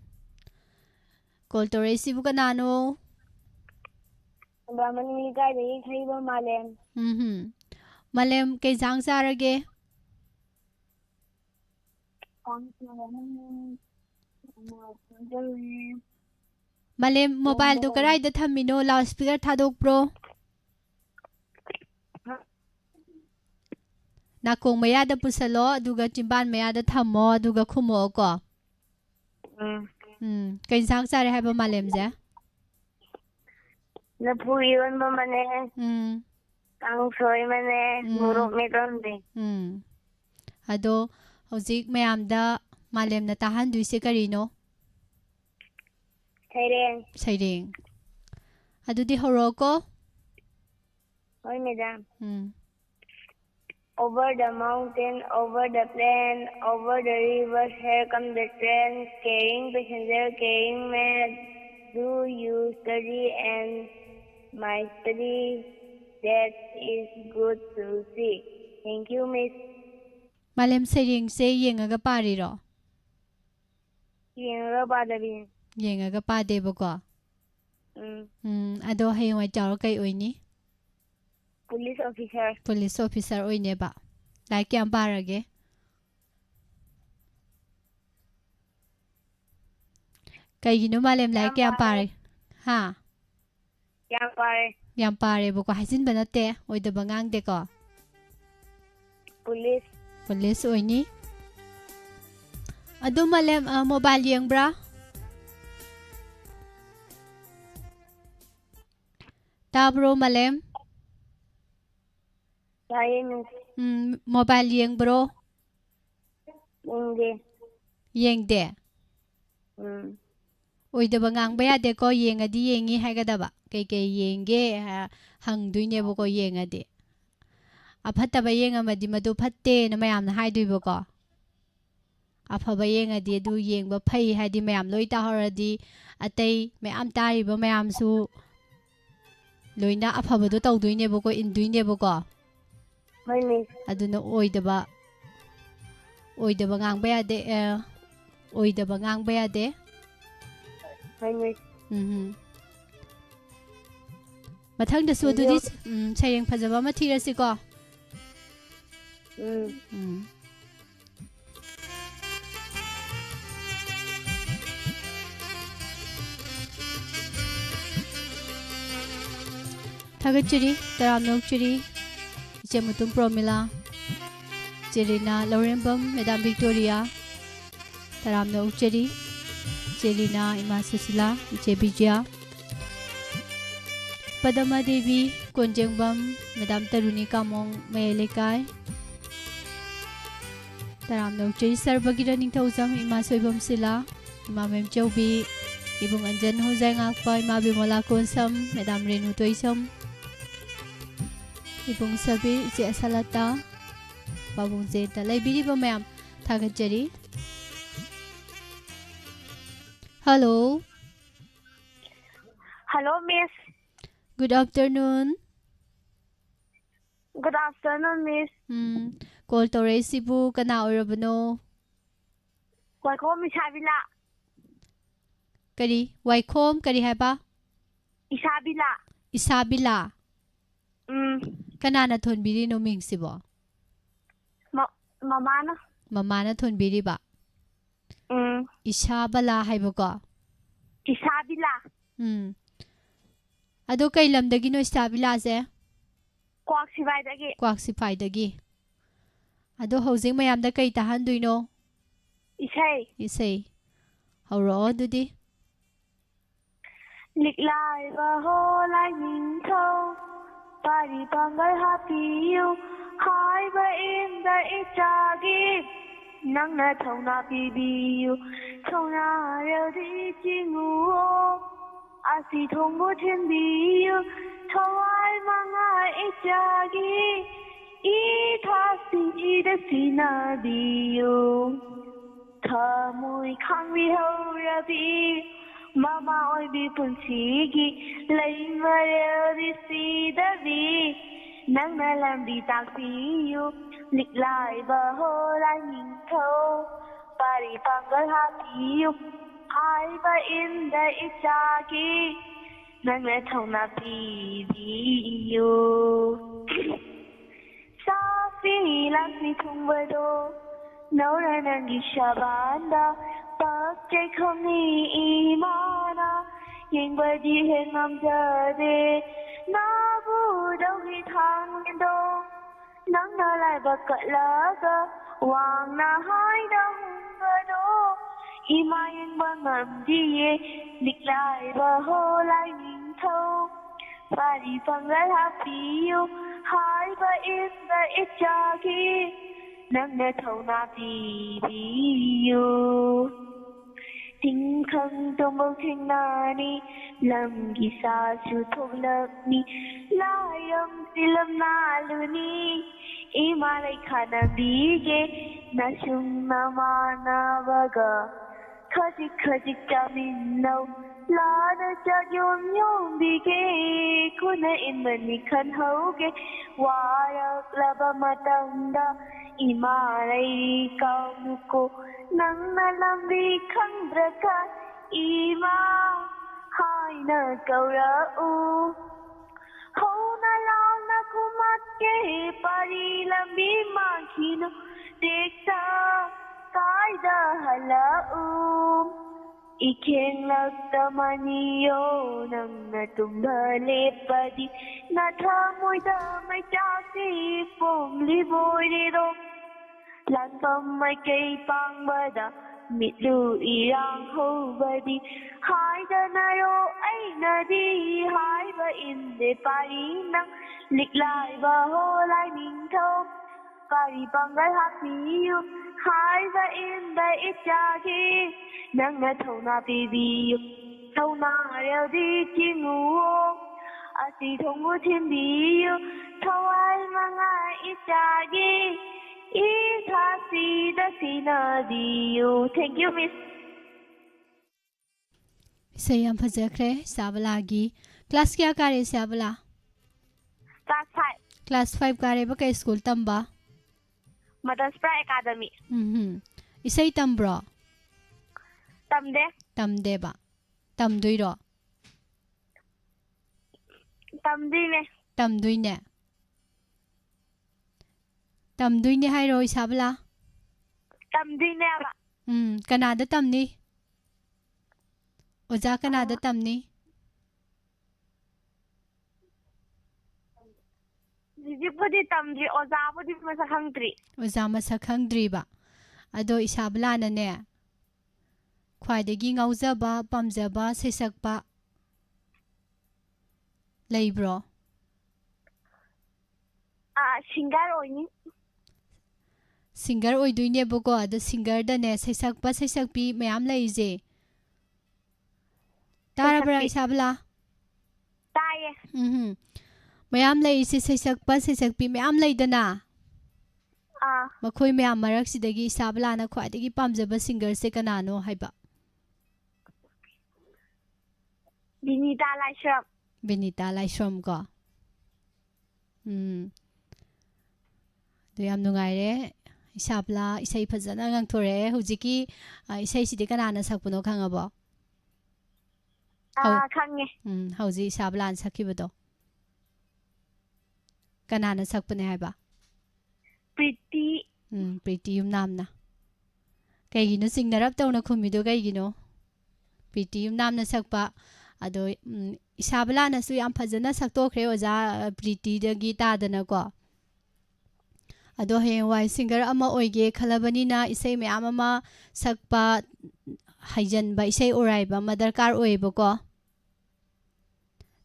Call to raise you kanano. Brahman Mika, the Khaiba Malem. Malem kay jang sarage. Malem mobile do karay da thamino loudspeaker thadok pro. Nakong mayada pusalo aduga chimban mayada thammo aduga khumo ko kay jang sare haiba malem je na puyon ba mane kang soy mane murok meton de ado hojik mayamda malem na tahan duise karino saireng adudi horoko hoy madam Over the mountain, over the plain, over the rivers, here come the train, carrying passenger, carrying mail. Do you study and my study That is good to see. Thank you, Miss. Malem Sering say yengaga pariro. Yengaga padabin. Yengaga padeboko. Ado hayong ay charo kay oini. Police officer. Police officer oine ba. Like yang parage. Kay gino malem like yang pare. Ha? Yang pare. Yang pare boko hasin banate. Oy da bangang de ko. Police. Police oini. Ado malem mobile yang bra. Tabro malem. Tayo, Miss. Mobile yang bro. Hindi. Yang de. Oy da bangang baya de ko yang adi yengi haga ba. Kay yenge hangduine boko yang adi. Apata ba yang amadi madu patte na mayam na haidui boko. Apa ba yang adi du yang ba pai hadi mayam loi ta horadi atay mayam tari ba mayam su loina apa ba do tawduine boko induine boko. Hoy, Miss. Aduna oy da ba ngang baya de oy da ba ngang baya de. Hoy, Miss. Mathang da su dudi sayang phajaba ma thirasi ko. Thagachiri taram nokchiri iche mutum promila Jelina Lorembam Madam Victoria taram nokchiri Jelina Ima Susila iche Bijaya Padama Devi Konjengbam Madam Taruni Kamong Mayalekai taram nokchiri Sarbagira Ningthauzam Ima Soibam Sila Ima Mem Chaubi Ibung Anjan Hozai Ngakpa Ima Bimola Konsam Madam Renu Toisam Ibung Sabi Iche Asalata Babung Zeta Laibiri ba mayam Thagachari. Hello. Hello, Miss. Good afternoon. Good afternoon, Miss. Call tore sibu kana orabano. Waikom Isabila. Kari Waikom kari haba? Isabila. Isabila. Kanana thonbiri no ming sibo. Mamana. Mamana thonbiri ba. Isabala haibo ko. Isabila. Ado kay lamdagi no Isabila se? Kwaksify-dagi. Kwaksify-dagi. Ado housing mayamda kay tahandoy no? Isay. Isay. Hauro dudi. Liklay baho lai ning thâu. Bari bangal hapiyu. Hai ba in da ichagi. Nang na thâu na bibiyu. Thâu na rêu di jingu o. Asi thong bo thiên biyu. Thâu ai mang ai ichagi. I tha si i da si na biyu. Tha mùi khang vi hâu ra bi. Mama oi bi punchigi. Lai ma rêu di si da bi. Nang na lam di tak biyu. Lik lai ba ho lai ning thâu. Bari bangal hapiyu. Hai ba in da ichagi. Nang na thâu na bibiyu. Sa fi lang si thung ba do. Nấu ra nàng đi xa bán đa. Bác chạy không ni imana. Nhưng bởi đi hên ngắm giờ đi. Nó vui đâu khi thang lên đô. Nắng nó lại bật cậy lá cơ. Hoàng na hai đâu ngờ đô. Ima yên bà ngầm đi ye. Lịch lại bà hô lại nhìn thâu. Và đi bằng gái hát phiêu. Hai bà yên và ít cha kia. Nang na thâu na bibiyu. Ting khang tông bông thiên na ni. Lam gi sa su thok lap ni. Lai âm si lam na lu ni. Ima lai khana bige. Na shung na ma na baga. Khajik khajik cha min nâu. Lada chak yom yom bige kuna in mani khan hoge warak laba matanda imarai kaunuko nang nalambi khandraka ima haina kaura u Hona launa kumakke pari lambi makhino dekta kaida hala Ikheng laktamaniyo nang natumbhalepadi nathamoida mai chasi pomli boirido lanpam mai kei pangbada mitlu irang hobadi haidanayo ainadi haiba inde pari nang liklai ba holai ningthom pari pangal hapiyu haiba inde ichagi nang na thona pibiyu thona redi chinguo asi thongu thimbiyu thawai mangai ichagi Ithasi da sinadiyu. Thank you, Miss. Sayam Fazakre, Sabalagi. Class Kya Kare Sabala? Class 5. Class 5 Kare Baka School Tamba? Mother's Prayer Academy. Isay Tambro? Tamde. Tamdeba. Tamduiro? Tamdine. Tamduine. Tamduine Hairo Isabla? Tamdine ba? Kanada Tamni? Oza Kanada Tamni? Jijipudi tamdri ozapudi masakhangtri. Oza Masakhangdri ba? Ado Isabla na ne? Khwaidagi ngauzaba, pamjaba, sesakpa. Leibro? Singer oini. Singer oiduine boko ado singer da ne sesakpa sesakpi mayam leije. Tarabra Isabla? Taye. Mayam leije sesakpa sesakpi mayam leidana. Makhoi mayam maraksidagi Isabla na khwaidagi pamjaba singer se kanano haiba. Binita Laishram. Benita Laishram ko. Do yam nungaire Isabla isay phajana ngangthore hujiki isay sidi kanana sakpuno khangabo. Khange. Hauji Isabla an sakibado. Kanana sakpune haiba. Pretty. Pretty yum namna. Kaigino singnarap tawna khumido kaigino. Pretty yum namna sakpa ado Isabla na su yam phajana saktokre oja Pretty da gita dana ko. Ado hewai singer ama oige khalabani isay mayam ama sakpa haijan ba isay oraiba madarkar oiba ko.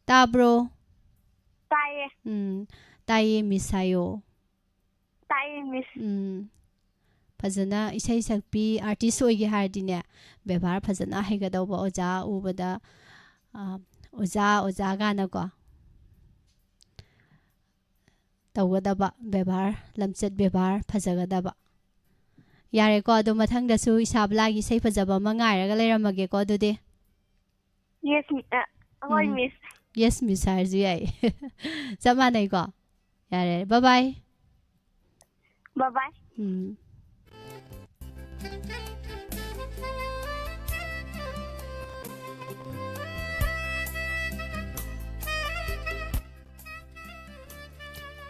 Tabro? Taye. Taye misayo. Taye miss. Phajana isay sakpi artist oige hardine bebar phajana haigadawba oja ubada oja gana ko. Tawgadaba bebar lamchet bebar phajagadaba. Yare ko ado mathangdasu Isabla gi isay phajaba mangairaga leiramage ko adudi. Yes, miss. Yes, Miss Harji ai. Zamanai ko. Yare, bye bye. Bye bye.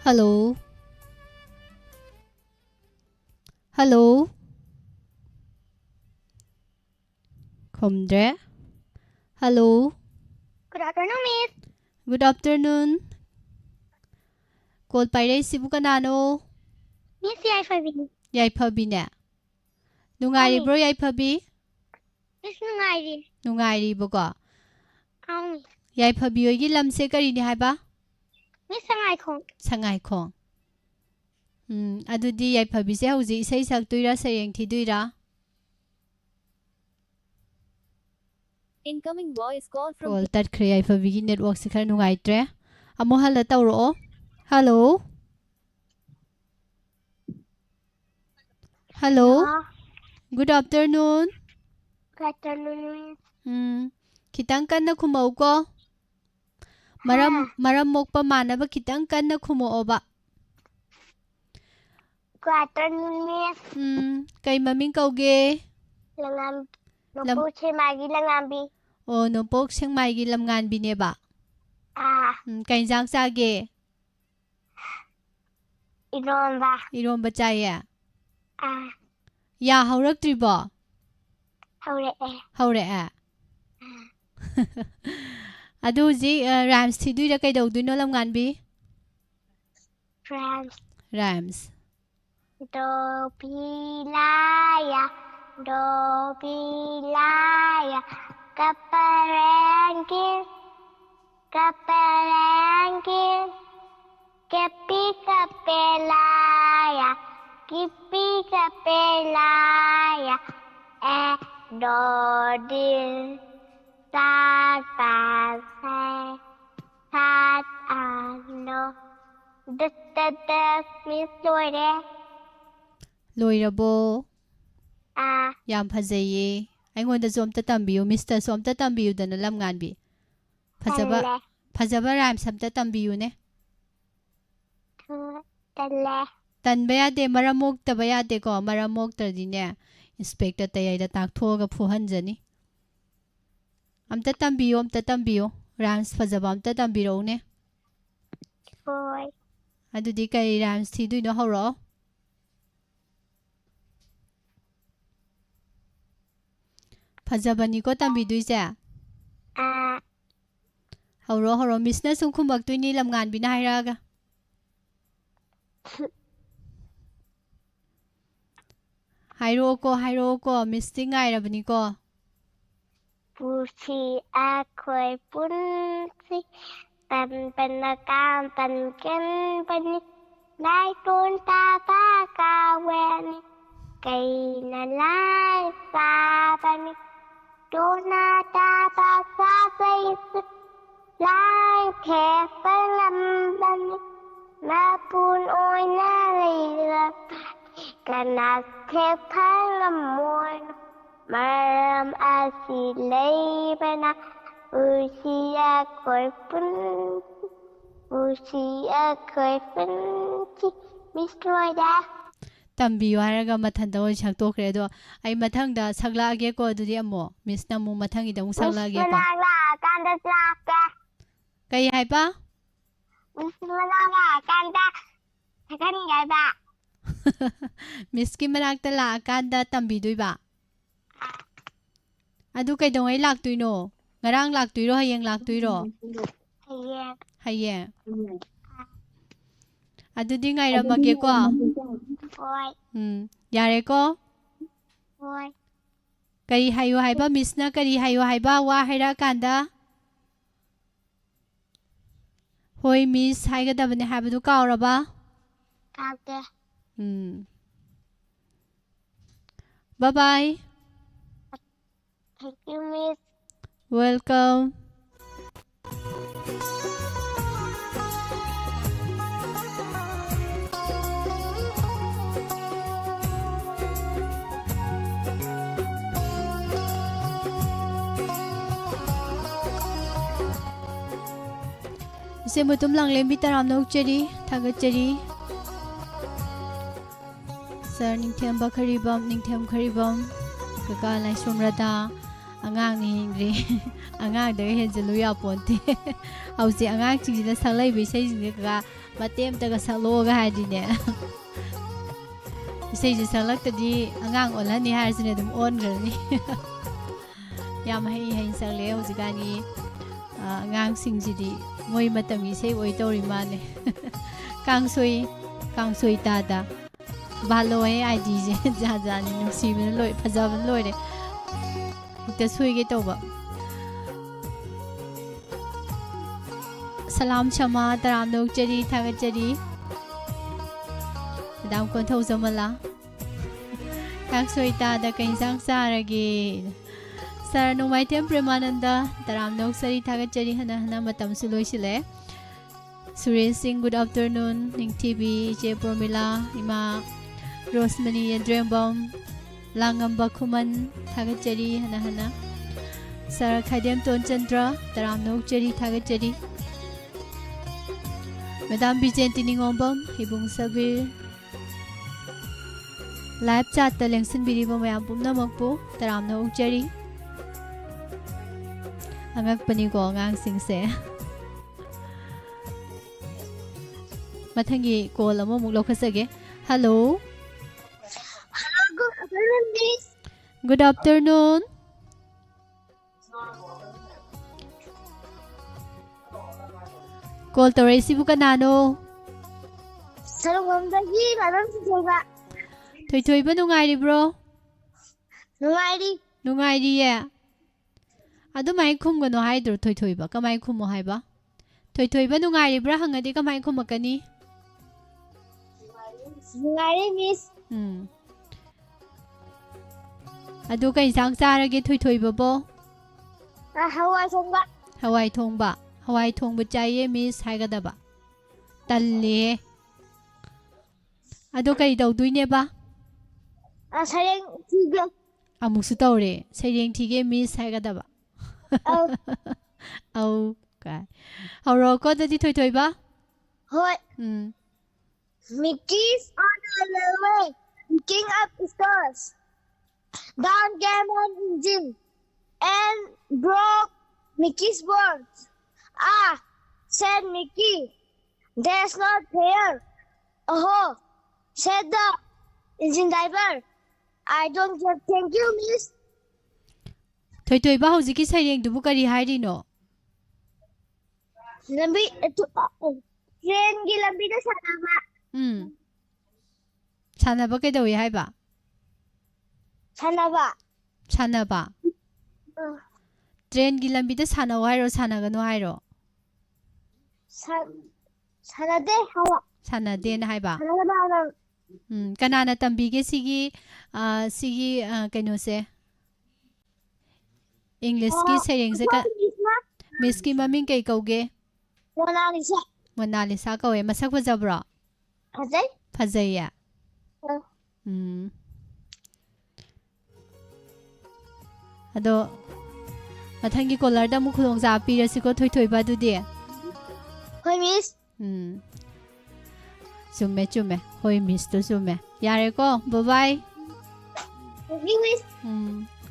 Hello. Hello. Komdre. Hello. Good afternoon, Miss. Good afternoon. Call Pire Sibu Kanano. Miss Yaifabi. Yaifabi ne. Nungari bro Yaifabi? Miss Nungairi. Nungari bogo. Miss. Yaifabi oigi lamse kari ni haiba? Miss Sangai Kong. Sangai Kong. Adudi Yaifabi se hauji isay saktuira sayeng thiduira. Incoming voice call from Call tat khre Yaifabi gi network se khar nungai tre. Amo hala tawro. Hello. Hello. Good afternoon. Good afternoon, Miss. Kitang kan na kumaw ko. Maram mokpa manaba kitang kan na kumaw ba? Good afternoon, Miss. Kay maming kauge. Langam. Nung po siya magi langambi. O nung po siyang may gilam ngan bine ba? Kay jang sage. Iromba chaya. Ya haurak tribo. Haure a. Adu ji rams thi dui ra kay daw dui no lam ngan bi? Rams. Do pilaya. Do pilaya. Kaparangkir. Kaparangkir. Kepi kapelaya. Kipi kapelaya. Dodil. Sat pasay. Sat ano. Miss Lore. Loirabo. Yam phajaye. Aingonda som ta tambiyo Mr. som ta tambiyo dana lam ngan bi. Phajaba ram sam ta tambiyo ne. Tanba yade maramok taba yade ko maramok tardi ne. Inspector tayay da takthoga phuhanjani. Amta tambiyo. Rams phajaba amta tambiro ne. Hoy. Adudi kay rams thi dui no horo. Phajabani ko tambi dui ja. Horo Miss na sum khumak tui ni lam ngan bi na hairaga. Hairo ko Miss ti ngai rabani ko. Pusi ako'y punsi. Panakam panken pani. Nai tun tapa kawen. Kay nalay sa pani. Dona tapa sa sayit. Lai khe palam pani. Mapun oy na layla. Kanak khe palam moy. Maram asilay bana. Usia ko'y punsi. Miss Roida. Tambiyo haraga mathanda oi shaktokre do ai mathangda saglage ko adudi amo Miss na mu mathangi da mu saglage ko. Kanda slaka. Kay hai pa? Miss kanda. Sakani gai ba. Miss ki manakta la akanda tambi dui ba. Adu kay dong ai lak tui no. Ngarang lak tui ro hayeng lak tui ro. Hayeng. Adu di ngai ramage ko. Hoy. Yare ko. Hoy. Kari hayo hai ba Miss na kari hayo hai ba wa haira kanda. Hoy Miss haiga dabane habadu kaura ba. Kante. Bye bye. Thank you, Miss. Welcome. Ise mutum lang lembi taram nok cheri thagat cheri. Sir ningthem ba kharibam kaka lai somrata angang ni hingri angang da henjelu ya ponte hausi angang chingina sanglai bi sei jing ka matem ta ga salo ga hadi ne sei ji sanglak ta di angang ola ni har sine dum on grani yam hai sangle hausi ga ni angang sing ji di moi matam gi sei oi tori mane kangsoi ta da balo ai ID je ja ni no si me loi phajab loi de ita sui ge toba salam chama taram nok cheri thagat cheri dam kon thau zamala kang soi ta da kain sang sarage sar no mai tem premananda taram nok sari thagat cheri hana matam su loi sile Suresh Singh, good afternoon. Ning TV, J. Promila, Ima Rosemary Dreambom, Langamba Kuman, Thagachari, Hana. Sara Khaidem Ton Chandra Taram No Cheri Thagat Cheri Madam Bijenti Ningombam Hibung Sabir Live chat ta lengsin biribo mayam pumna makpo Taram No Cheri Angak pani ko angang singse Mathangi call amo muk lokhasage Hello Hello, good afternoon, Miss. Good afternoon Call to race bu kanano Sarungomdagi, Madam Sujoga. Thoi ba nungai bro Nungairi. Nungai ri ye Adu mai khum gano haidro thoi ba kamai khum mo haiba Thoi ba nungai bra hangadi kamai khum makani Nungairi, Miss. Adu kai sang sarage thoi ba bo Hawa Songa. Hawai thong ba chaiye miss haigadaba Talle Adu kai dawduine ba Sareng Tiga. Amuksu tawre saireng thige miss haigadaba Oh, Au kai Hauro ko dadi thoi ba hoi. Mickey's on the way. Picking up stars. Down came an engine and broke Mickey's board. Ah, said Mickey, that's not fair. Oh, said the engine driver. I don't get thank you, miss. Thoi ba hojiki saireng dubu kari hairino Lambi, train ki lambi na sanaba. Sanaba kaidawi haiba Sanaba. Sanaba Train gi lambi da sanaw hairo sanagano hairo Sanade hawa. Sanade na haiba Sanaba. Kanana tambige sigi kaino se English ki saireng se ka Miss ki maming kai kauge Mona Lisa kawe masak phajabro Fazai? Phajaiya Ado Mathangi collar da mu khudong ja pirasi ko thoi ba du de Hoi, miss. Chume hoi miss to chume yare ko bye bye Thank you, miss.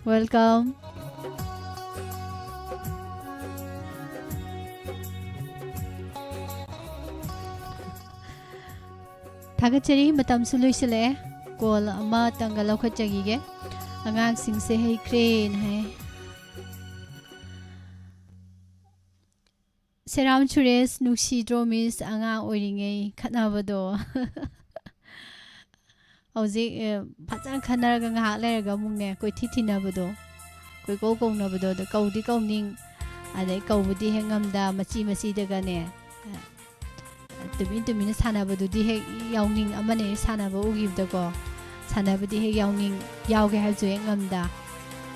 Welcome Thagachari matam su loisale call ama tanga lokhachagi ge angang sing se hei crane hai Seram Chures Nuxi Dromis Anga Oringe Kanabado Ozi Patan Kanaraga Lerga Mungne, Koi Titinabado, Koi Go Nabado, the Kaudi Gowning, and they go with the Hangamda, Machi the Gane. The winter minutes Hanabado, the Yawning Amane, Sanabo, give the go. Sanabadi Yawning, Yauga has to Hangamda.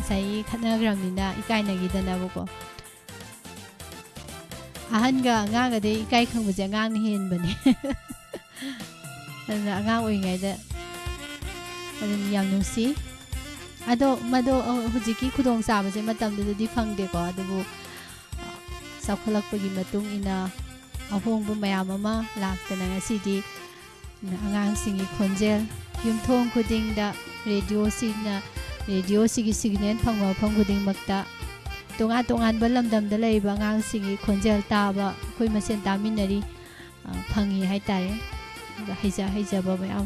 Say Kanagramina, Ikainagi the Nabuko. Ahanga Nganga de Ikai Kang was a gang hin bunny. And a gang wing at it. And young Lucy. Ado Mado Hujiki Kudong Sabas and Madame de Dipang de God, the book Sakalakagi Matung in a home for my mama, laughed and a city. Angang singing conjel. Yum tong coding the radio sigi signet Pangwa Panguding Makta. Tungan balamdam da laiba ngang sigi khonjel taba khoi masen taminari phangi haitare haija ba mayam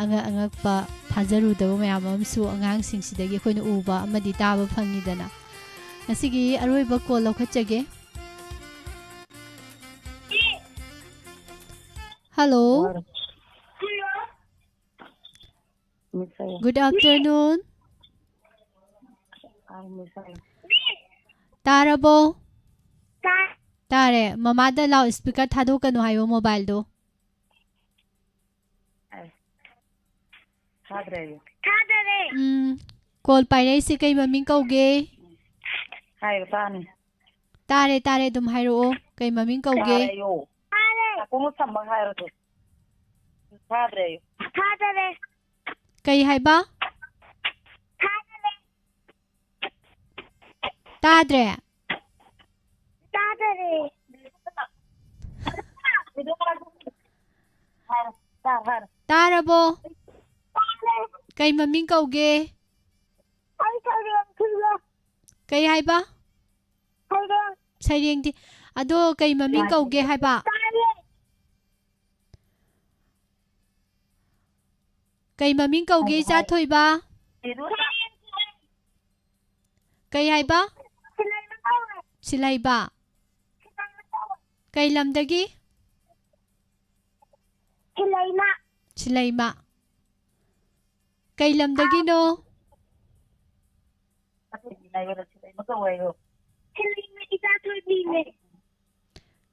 anga pa thajaru da mayam amsu angang sing sidagi khoina uba amadi taba phangi dana asigi aroi ba ko lokhachage Hello Good afternoon Tarabo Tare mama da loudspeaker thado kanu hayo mobile do Thadre call paire si kai maming kauge Hai tani Tare dum hairo kai maming kauge Aku mo sambang hairo to Thadre kai haiba ꯇꯥꯗ꯭ꯔꯦ ꯇꯥꯗꯔꯦ ꯇꯥꯔꯕꯣ ꯇꯥꯔꯦ ꯀꯩ ꯃꯃꯤꯡ ꯀꯧꯒꯦ ꯑꯩ ꯁꯩꯔꯦꯡ ꯊꯤꯔꯦ ꯀꯩ ꯍꯥꯏꯕ ꯁꯩꯔꯦꯡ ꯁꯩꯔꯦꯡꯗꯤ ꯑꯗꯣ ꯀꯩ ꯃꯃꯤꯡ ꯀꯧꯒꯦ ꯍꯥꯏꯕ ꯇꯥꯔꯦ ꯀꯩ ꯃꯃꯤꯡ ꯀꯧꯒꯦ ꯏꯆꯥ ꯊꯣꯏꯕ ꯀꯩ ꯍꯥꯏꯕ ꯁꯤꯂꯩꯃ ꯀꯧꯋꯦ ꯁꯤꯂꯩꯕ ꯁꯤꯂꯩꯃ ꯀꯧꯋꯦ ꯀꯩ ꯂꯝꯗꯒꯤ ꯁꯤꯂꯩꯃ ꯁꯤꯂꯩꯃ ꯀꯩ ꯂꯝꯗꯒꯤꯅꯣ ꯁꯤꯂꯩꯃ ꯏꯆꯥꯊꯣꯏꯕꯤꯅꯦ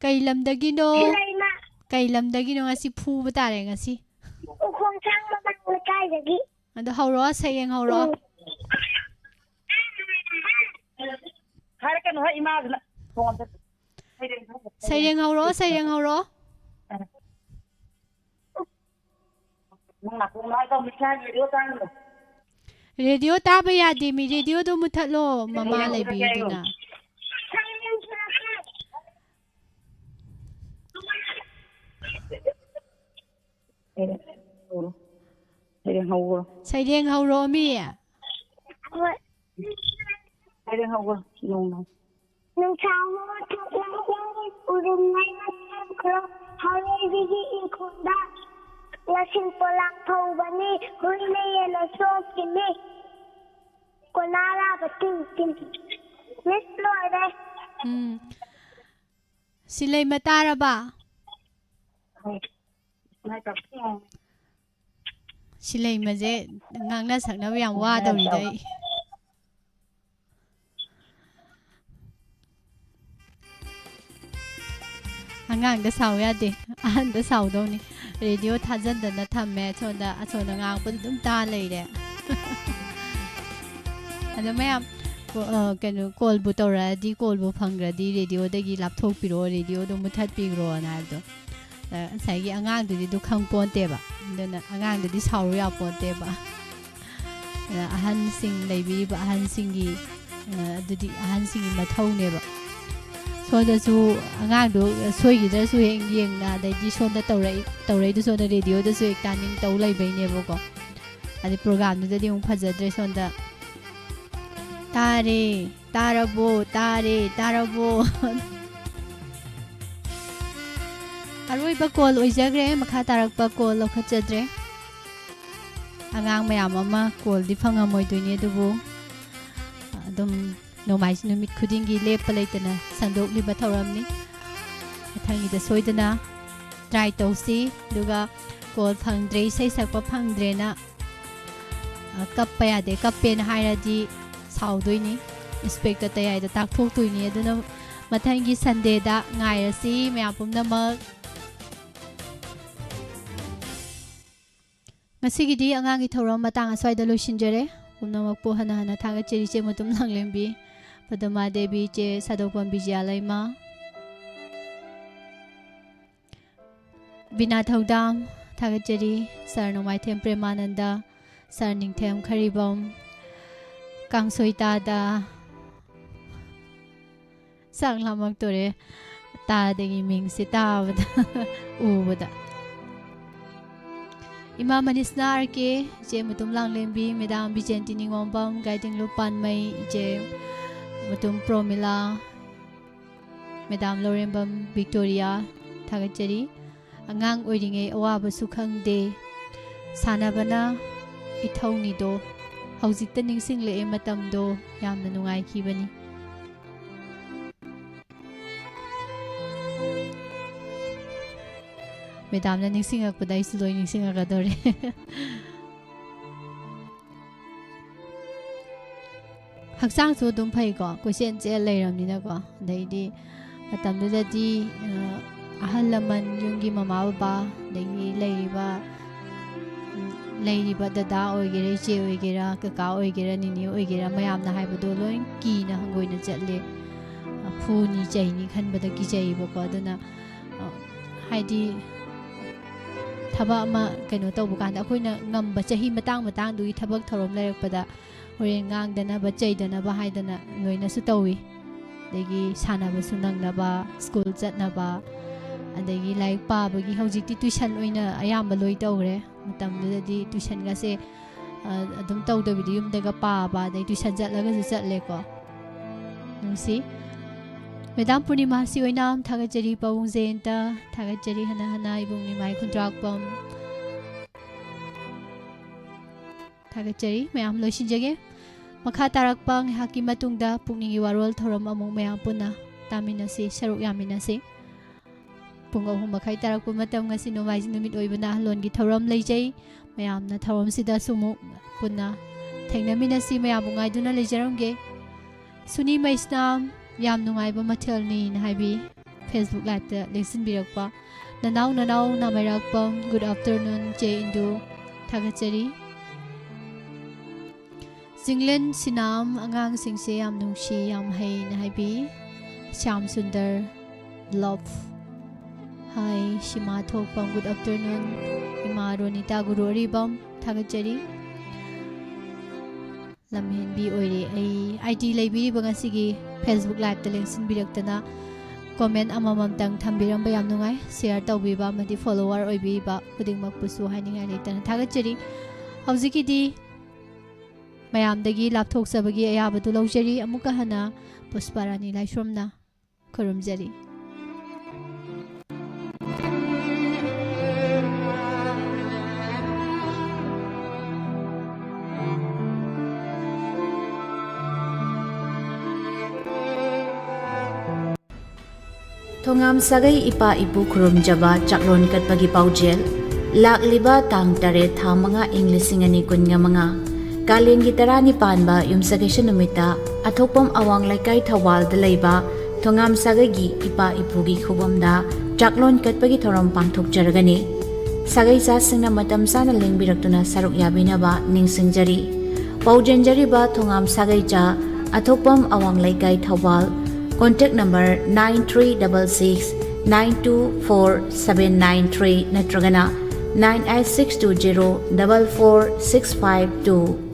ꯀꯩ ꯂꯝꯗꯒꯤꯅꯣ ꯁꯤꯂꯩꯃ ꯀꯩ ꯂꯝꯗꯒꯤꯅꯣ ꯉꯁꯤ ꯐꯨꯕ ꯇꯥꯔꯦ ꯉꯁꯤ ꯎꯈꯣꯡꯁꯥꯡ ꯃꯃꯥꯡ ꯂꯩꯀꯥꯏꯗꯒꯤ ꯑꯗꯣ ꯍꯧꯔꯛꯑꯣ ꯁꯩꯔꯦꯡ ꯍꯧꯔꯛꯑꯣ ꯍꯥꯏꯔꯛꯀꯅꯨ ꯍꯣꯏ ꯏꯃꯥꯗꯨꯅ ꯁꯩꯔꯦꯡ ꯍꯧꯔꯛꯑꯣ ꯁꯩꯔꯦꯡ ꯍꯧꯔꯛꯑꯣ ꯔꯦꯗꯤꯑꯣ ꯇꯥꯕ ꯌꯥꯗꯦ ꯃꯤ ꯔꯦꯗꯤꯑꯣꯗꯣ ꯃꯨꯊꯠꯂꯣ ꯃꯃꯥ ꯂꯩꯕꯤꯗꯨꯅ ꯁꯩꯔꯦꯡ ꯍꯧꯈ꯭ꯔꯣ ꯁꯩꯔꯦꯡ ꯍꯧꯔꯛꯑꯣ ꯃꯤ ꯁꯩꯔꯦꯡ ꯍꯧꯈ꯭ꯔꯣ ꯅꯣꯡꯅ ꯅꯨꯡꯁꯥ ꯊꯣꯛꯂꯛꯂꯦ ꯎꯔꯨꯝꯉꯩ ꯃꯇꯝꯈ꯭ꯔꯣ ꯍꯥꯎꯔꯩꯕꯤꯒꯤ ꯏꯪꯈꯣꯜꯗ ꯂꯁꯤꯡ ꯄꯣꯂꯥꯡ ꯐꯧꯕꯅꯤ ꯍꯨꯏꯅ ꯌꯦꯟꯅ ꯆꯣꯛꯈꯤꯅꯤ ꯀꯣꯂꯥꯔꯥꯕ ꯇꯤꯡ ꯇꯤꯡ ꯃꯤꯁ ꯂꯣꯏꯔꯦ ꯁꯤꯂꯩꯃ ꯇꯥꯔꯕ ꯁꯤꯂꯩꯃꯁꯦ ꯉꯥꯡꯅ ꯁꯛꯅꯕ ꯌꯥꯝ ꯋꯥꯗꯧꯔꯤꯗ ꯑꯩ ꯑꯉꯥꯡꯗ ꯁꯥꯎ ꯌꯥꯗꯦ ꯑꯍꯟꯗ ꯁꯥꯎꯗꯧꯅꯤ ꯔꯦꯗꯤꯑꯣ ꯊꯥꯖꯟꯗꯅ ꯊꯝꯃꯦ ꯑꯁꯣꯝꯗ ꯉꯥꯡꯕꯗꯨ ꯑꯗꯨꯝ ꯇꯥ ꯂꯩꯔꯦ ꯑꯗꯣ ꯃꯌꯥꯝ ꯀꯩꯅꯣ ꯀꯣꯜꯕꯨ ꯇꯧꯔꯛꯑꯗꯤ ꯀꯣꯜꯕꯨ ꯐꯪꯈ꯭ꯔꯗꯤ ꯔꯦꯗꯤꯑꯣꯗꯒꯤ ꯂꯥꯞꯊꯣꯛꯄꯤꯔꯛꯑꯣ ꯔꯦꯗꯤꯑꯣꯗꯣ ꯃꯨꯊꯠꯄꯤꯈ꯭ꯔꯣꯅ ꯍꯥꯏꯕꯗꯣ ꯉꯁꯥꯏꯒꯤ ꯑꯉꯥꯡꯗꯨꯗꯤ ꯑꯗꯨ ꯈꯪꯄꯣꯟꯇꯦꯕ ꯑꯗꯨꯅ ꯑꯉꯥꯡꯗꯗꯤ ꯁꯥꯎꯔꯨ ꯌꯥꯄꯣꯟꯇꯦꯕ ꯑꯍꯟꯁꯤꯡ ꯂꯩꯕꯤꯔꯤꯕ ꯑꯍꯟꯁꯤꯡꯒꯤ ꯑꯗꯨꯗꯤ ꯑꯍꯟꯁꯤꯡꯒꯤ ꯃꯊꯧꯅꯦꯕ ꯁꯣꯝꯗꯁꯨ ꯑꯉꯥꯡꯗꯣ ꯁꯣꯏꯈꯤꯗ꯭ꯔꯁꯨ ꯍꯦꯛ ꯌꯦꯡꯅ ꯑꯗꯩꯗꯤ ꯁꯣꯝꯗ ꯇꯧꯔꯛꯏꯗꯨ ꯁꯣꯝꯗ ꯔꯦꯗꯤꯑꯣꯗꯁꯨ ꯍꯦꯛ ꯇꯥꯅꯤꯡ ꯇꯧ ꯂꯩꯕꯩꯅꯦꯕꯀꯣ ꯑꯗꯩ ꯄ꯭ꯔꯣꯒꯥꯝꯗꯨꯗꯗꯤ ꯑꯃꯨꯛ ꯐꯖꯗ꯭ꯔꯦ ꯁꯣꯝꯗ ꯇꯥꯔꯦ ꯇꯥꯔꯕꯣ ꯇꯥꯔꯦ ꯇꯥꯔꯕꯣ ꯑꯔꯣꯏꯕ ꯀꯣꯜ ꯑꯣꯏꯖꯈ꯭ꯔꯦ ꯃꯈꯥ ꯇꯥꯔꯛꯄ ꯀꯣꯜ ꯂꯧꯈꯠꯆꯗ꯭ꯔꯦ ꯑꯉꯥꯡ ꯃꯌꯥꯝ ꯑꯃ ꯀꯣꯜꯗꯤ ꯐꯪꯉꯝꯃꯣꯏꯗꯣꯏꯅꯤ ꯑꯗꯨꯕꯨ ꯑꯗꯨꯝ ꯅꯣꯡꯃꯥꯏꯖꯤꯡ ꯅꯨꯃꯤꯠ ꯈꯨꯗꯤꯡꯒꯤ ꯂꯦꯞꯄ ꯂꯩꯇꯅ ꯁꯟꯗꯣꯛꯂꯤꯕ ꯊꯧꯔꯝꯅꯤ ꯃꯊꯪꯒꯤꯗ ꯁꯣꯏꯗꯅ ꯇ꯭ꯔꯥꯏ ꯇꯧꯁꯤ ꯑꯗꯨꯒ ꯀꯣꯜ ꯐꯪꯗ꯭ꯔꯦ ꯏꯁꯩ ꯁꯛꯄ ꯐꯪꯗ꯭ꯔꯦꯅ ꯀꯞꯄ ꯌꯥꯗꯦ ꯀꯞꯄꯦꯅ ꯍꯥꯏꯔꯗꯤ ꯁꯥꯎꯗꯣꯏꯅꯤ ꯏꯟꯁꯄꯦꯛꯇꯔ ꯇꯌꯥꯏꯗ ꯇꯥꯛꯊꯣꯛꯇꯣꯏꯅꯤ ꯑꯗꯨꯅ ꯃꯊꯪꯒꯤ ꯁꯟꯗꯦꯗ ꯉꯥꯏꯔꯁꯤ ꯃꯌꯥꯝ ꯄꯨꯝꯅꯃꯛ ꯉꯁꯤꯒꯤꯗꯤ ꯑꯉꯥꯡꯒꯤ ꯊꯧꯔꯝ ꯃꯇꯥꯡ ꯑꯁ꯭ꯋꯥꯏꯗ ꯂꯣꯏꯁꯤꯟꯖꯔꯦ ꯄꯨꯝꯅꯃꯛꯄꯨ ꯍꯟꯅ ꯍꯟꯅ ꯊꯥꯒꯠꯆꯔꯤ ꯏꯆꯦ ꯃꯇꯨꯝ ꯂꯥꯡꯂꯦꯝꯕꯤ ꯄꯗꯃꯥ ꯗꯦꯕꯤ ꯏꯆꯦ ꯁꯥꯗꯣꯛꯄꯝ ꯕꯤꯖꯌꯥꯂꯩꯃ ꯕꯤꯅꯥ ꯊꯧꯗꯥꯝ ꯊꯥꯒꯠꯆꯔꯤ ꯁꯥꯔ ꯅꯣꯡꯃꯥꯏꯊꯦꯝ ꯄ꯭ꯔꯦꯃꯥꯅꯟꯗ ꯁꯥꯔ ꯅꯤꯡꯊꯦꯝ ꯈꯔꯤꯕꯝ ꯀꯥꯡꯁꯣꯏꯇꯥꯗ ꯆꯥꯛ ꯂꯥꯝꯃꯛꯇꯣꯔꯦ ꯇꯥꯗꯒꯤ ꯃꯤꯡꯁꯦ ꯇꯥꯕꯗ ꯎꯕꯗ ꯏꯃꯥ ꯃꯅꯤꯁꯅꯥ ꯑꯥꯔꯀꯦ ꯏꯆꯦ ꯃꯇꯨꯝ ꯂꯥꯡꯂꯦꯝꯕꯤ ꯃꯦꯗꯥꯝ ꯕꯤꯖꯦꯟꯇꯤ ꯅꯤꯉꯣꯝꯕꯝ ꯒꯥꯏꯗꯤꯡ ꯂꯨꯞ ꯄꯥꯟꯃꯩ ꯏꯆꯦ ꯃꯇꯨꯝ ꯄ꯭ꯔꯣꯃꯤꯂꯥ ꯃꯦꯗꯥꯝ ꯂꯧꯔꯦꯝꯕꯝ ꯚꯤꯛꯇꯣꯔꯤꯌꯥ ꯊꯥꯒꯠꯆꯔꯤ ꯑꯉꯥꯡ ꯑꯣꯏꯔꯤꯉꯩ ꯑꯋꯥꯕꯁꯨ ꯈꯪꯗꯦ ꯁꯥꯟꯅꯕꯅ ꯏꯊꯧꯅꯤꯗꯣ ꯍꯧꯖꯤꯛꯇ ꯅꯤꯡꯁꯤꯡꯂꯛꯑꯦ ꯃꯇꯝꯗꯣ ꯌꯥꯝꯅ ꯅꯨꯡꯉꯥꯏꯈꯤꯕꯅꯤ ꯃꯦꯗꯥꯝꯅ ꯅꯤꯡꯁꯤꯡꯉꯛꯄꯗ ꯑꯩꯁꯨ ꯂꯣꯏ ꯅꯤꯡꯁꯤꯡꯉꯛꯀꯗꯧꯔꯦ ꯍꯛꯆꯥꯡꯁꯨ ꯑꯗꯨꯝ ꯐꯩꯀꯣ ꯀꯣꯏꯆꯦꯟ ꯆꯦꯜ ꯂꯩꯔꯕꯅꯤꯅꯀꯣ ꯑꯗꯩꯗꯤ ꯃꯇꯝꯗꯨꯗꯗꯤ ꯑꯍꯜ ꯂꯃꯟ ꯌꯨꯝꯒꯤ ꯃꯃꯥ ꯕꯕꯥ ꯑꯗꯒꯤ ꯂꯩꯔꯤꯕ ꯗꯗꯥ ꯑꯣꯏꯒꯦꯔꯥ ꯏꯆꯦ ꯑꯣꯏꯒꯦꯔꯥ ꯀꯀꯥ ꯑꯣꯏꯒꯦꯔꯥ ꯅꯤꯅꯦ ꯑꯣꯏꯒꯦꯔꯥ ꯃꯌꯥꯝꯅ ꯍꯥꯏꯕꯗꯣ ꯂꯣꯏ ꯀꯤꯅ ꯍꯪꯒꯣꯏꯅ ꯆꯠꯂꯦ ꯐꯨꯅꯤ ꯆꯩꯅꯤ ꯈꯟꯕꯗ ꯀꯤꯖꯩꯕꯀꯣ ꯑꯗꯨꯅ ꯍꯥꯏꯗꯤ ꯊꯕꯛ ꯑꯃ ꯀꯩꯅꯣ ꯇꯧꯕ ꯀꯥꯟꯗ ꯑꯩꯈꯣꯏꯅ ꯉꯝꯕ ꯆꯍꯤ ꯃꯇꯥꯡꯗꯨꯒꯤ ꯊꯕꯛ ꯊꯧꯔꯝ ꯂꯩꯔꯛꯄꯗ ꯍꯣꯔꯦꯟ ꯉꯥꯡꯗꯅꯕ ꯆꯩꯗꯅꯕ ꯍꯥꯏꯗꯅ ꯂꯣꯏꯅꯁꯨ ꯇꯧꯏ ꯑꯗꯒꯤ ꯁꯥꯟꯅꯕꯁꯨ ꯅꯪꯅꯕ ꯁ꯭ꯀꯨꯜ ꯆꯠꯅꯕ ꯑꯗꯒꯤ ꯂꯥꯏꯔꯤꯛ ꯄꯥꯕꯒꯤ ꯍꯧꯖꯤꯛꯇꯤ ꯇ꯭ꯌꯨꯁꯟ ꯑꯣꯏꯅ ꯑꯌꯥꯝꯕ ꯂꯣꯏ ꯇꯧꯔꯦ ꯃꯇꯝꯗꯨꯗꯗꯤ ꯇ꯭ꯌꯨꯁꯟꯒꯁꯦ ꯑꯗꯨꯝ ꯇꯧꯗꯕꯤꯗ ꯌꯨꯝꯗꯒ ꯄꯥꯕ ꯑꯗꯩ ꯇ꯭ꯌꯨꯁꯟ ꯆꯠꯂꯒꯁꯨ ꯆꯠꯂꯦꯀꯣ ꯅꯨꯡꯁꯤ ꯃꯦꯗꯥꯝ ꯄꯨꯔꯅꯤꯃꯥꯁꯤ ꯑꯣꯏꯅ ꯊꯥꯒꯠꯆꯔꯤ ꯄꯥꯕꯨꯡ ꯖꯌꯦꯟꯇ ꯊꯥꯒꯠꯆꯔꯤ ꯍꯟꯅ ꯍꯟꯅ ꯏꯕꯨꯡ ꯅꯤꯃꯥꯏ ꯈꯨꯟꯗ꯭ꯔꯥꯛꯄꯝ ꯊꯥꯒꯠꯆꯔꯤ ꯃꯌꯥꯝ ꯂꯣꯏꯁꯤꯟꯖꯒꯦ ꯃꯈꯥ ꯇꯥꯔꯛꯄ ꯉꯥꯏꯍꯥꯛꯀꯤ ꯃꯇꯨꯡꯗ ꯄꯨꯛꯅꯤꯡꯒꯤ ꯋꯥꯔꯣꯜ ꯊꯧꯔꯝ ꯑꯃꯨꯛ ꯃꯌꯥꯝ ꯄꯨꯟꯅ ꯇꯥꯃꯤꯟꯅꯁꯤ ꯁꯔꯨꯛ ꯌꯥꯃꯤꯟꯅꯁꯤ ꯄꯨꯡ 3 ꯃꯈꯥꯏ ꯇꯥꯔꯛꯄ ꯃꯇꯝ ꯉꯁꯤ ꯅꯣꯡꯃꯥꯏꯖꯤꯡ ꯅꯨꯃꯤꯠ ꯑꯣꯏꯕꯅ ꯂꯣꯟꯒꯤ ꯊꯧꯔꯝ ꯂꯩꯖꯩ ꯃꯌꯥꯝꯅ ꯊꯧꯔꯝꯁꯤꯗꯁꯨ ꯑꯃꯨꯛ ꯄꯨꯟꯅ ꯊꯦꯡꯅꯃꯤꯟꯅꯁꯤ ꯃꯌꯥꯝꯕꯨ ꯉꯥꯏꯗꯨꯅ ꯂꯩꯖꯔꯝꯒꯦ ꯁꯨꯅꯤ ꯃꯩꯁꯅꯥꯝ ꯌꯥꯝ ꯅꯨꯡꯉꯥꯏꯕ ꯃꯊꯦꯜꯅꯤꯅ ꯍꯥꯏꯕꯤ ꯐꯦꯁꯕꯨꯛ ꯂꯥꯏꯚꯇ ꯂꯦꯡꯁꯤꯟꯕꯤꯔꯛꯄ ꯅꯅꯥꯎ ꯅꯥꯃꯩꯔꯥꯛꯄꯝ ꯒꯨꯗ ꯑꯥꯐꯇꯔꯅꯨꯟ ꯆꯦ ꯏꯟꯗꯨ ꯊꯥꯒꯠꯆꯔꯤ ꯆꯤꯡꯂꯦꯟ ꯁꯤꯅꯥꯝ ꯑꯉꯥꯡꯁꯤꯡꯁꯦ ꯌꯥꯝ ꯅꯨꯡꯁꯤ ꯌꯥꯝ ꯍꯩꯅ ꯍꯥꯏꯕꯤ ꯁ꯭ꯌꯥꯝ ꯁꯨꯟꯗꯔ ꯂꯚ ꯍꯥꯏ ꯁꯤꯃꯥ ꯊꯣꯛꯄꯝ ꯒꯨꯗ ꯑꯥꯐꯇꯔꯅꯨꯟ ꯏꯃꯥ ꯔꯣꯅꯤꯇꯥ ꯒꯨꯔꯨ ꯑꯔꯤꯕꯝ ꯊꯥꯒꯠꯆꯔꯤ ꯂꯝꯍꯦꯟꯕꯤ ꯑꯣꯏꯔꯦ ꯑꯩ ꯑꯥꯏꯗꯤ ꯂꯩꯕꯤꯔꯤꯕ ꯉꯁꯤꯒꯤ ꯐꯦꯁꯕꯨꯛ ꯂꯥꯏꯚꯇ ꯂꯦꯡꯁꯤꯟꯕꯤꯔꯛꯇꯅ ꯀꯣꯃꯦꯟ ꯑꯃꯃꯝꯇꯪ ꯊꯝꯕꯤꯔꯝꯕ ꯌꯥꯝ ꯅꯨꯡꯉꯥꯏ ꯁꯤꯌꯔ ꯇꯧꯕꯤꯕ ꯑꯃꯗꯤ ꯐꯣꯂꯣꯋꯔ ꯑꯣꯏꯕꯤꯕ ꯈꯨꯗꯤꯡꯃꯛꯄꯨꯁꯨ ꯍꯥꯏꯅꯤꯡꯉꯥꯏ ꯂꯩꯇꯅ ꯊꯥꯒꯠꯆꯔꯤ ꯍꯧꯖꯤꯛꯀꯤꯗꯤ ꯃꯌꯥꯝꯗꯒꯤ ꯂꯥꯞꯊꯣꯛꯆꯕꯒꯤ ꯑꯌꯥꯕꯗꯨ ꯂꯧꯖꯔꯤ ꯑꯃꯨꯛꯀ ꯍꯟꯅ ꯄꯨꯁꯄꯥꯔꯥꯅꯤ ꯂꯥꯏꯁ꯭ꯔꯝꯅ ꯈꯨꯔꯨꯝꯖꯔꯤ ꯊꯣꯉꯥꯝ ꯁꯥꯒꯩ ꯏꯄꯥ ꯏꯄꯨ ꯈꯨꯔꯨꯝꯖꯕ ꯆꯥꯛꯂꯣꯟ ꯀꯠꯄꯒꯤ ꯄꯥꯎꯖꯦꯜ ꯂꯥꯛꯂꯤꯕ ꯇꯥꯡ 8 ꯊꯥ 5 ꯏꯪ 2025 ꯀꯥꯂꯦꯟꯒꯤ 19ꯄꯥꯟꯕ ꯌꯨꯝꯁꯀꯩꯁ ꯅꯨꯃꯤꯠꯇ ꯑꯊꯣꯛꯄꯝ ꯑꯋꯥꯡ ꯂꯩꯀꯥꯏ ꯊꯧꯕꯥꯜꯗ ꯂꯩꯕ ꯊꯣꯉꯥꯝ ꯁꯥꯒꯩꯒꯤ ꯏꯄꯥ ꯏꯄꯨꯒꯤ ꯈꯨꯕꯝꯗ ꯆꯥꯛꯂꯣꯟ ꯀꯠꯄꯒꯤ ꯊꯧꯔꯝ ꯄꯥꯡꯊꯣꯛꯆꯔꯒꯅꯤ ꯁꯥꯒꯩꯆꯥꯁꯤꯡꯅ ꯃꯇꯝ ꯆꯥꯅ ꯂꯦꯡꯕꯤꯔꯛꯇꯨꯅ ꯁꯔꯨꯛ ꯌꯥꯕꯤꯅꯕ ꯅꯤꯡꯁꯤꯡꯖꯔꯤ ꯄꯥꯎꯖꯦꯟꯖꯔꯤꯕ ꯊꯣꯉꯥꯝ ꯁꯥꯒꯩꯆꯥ ꯑꯊꯣꯛꯄꯝ ꯑꯋꯥꯡ ꯂꯩꯀꯥꯏ ꯊꯧꯕꯥꯜ ꯀꯣꯟꯇꯦꯛ ꯅꯝꯕꯔ 9366924793 नत्रगना 986204465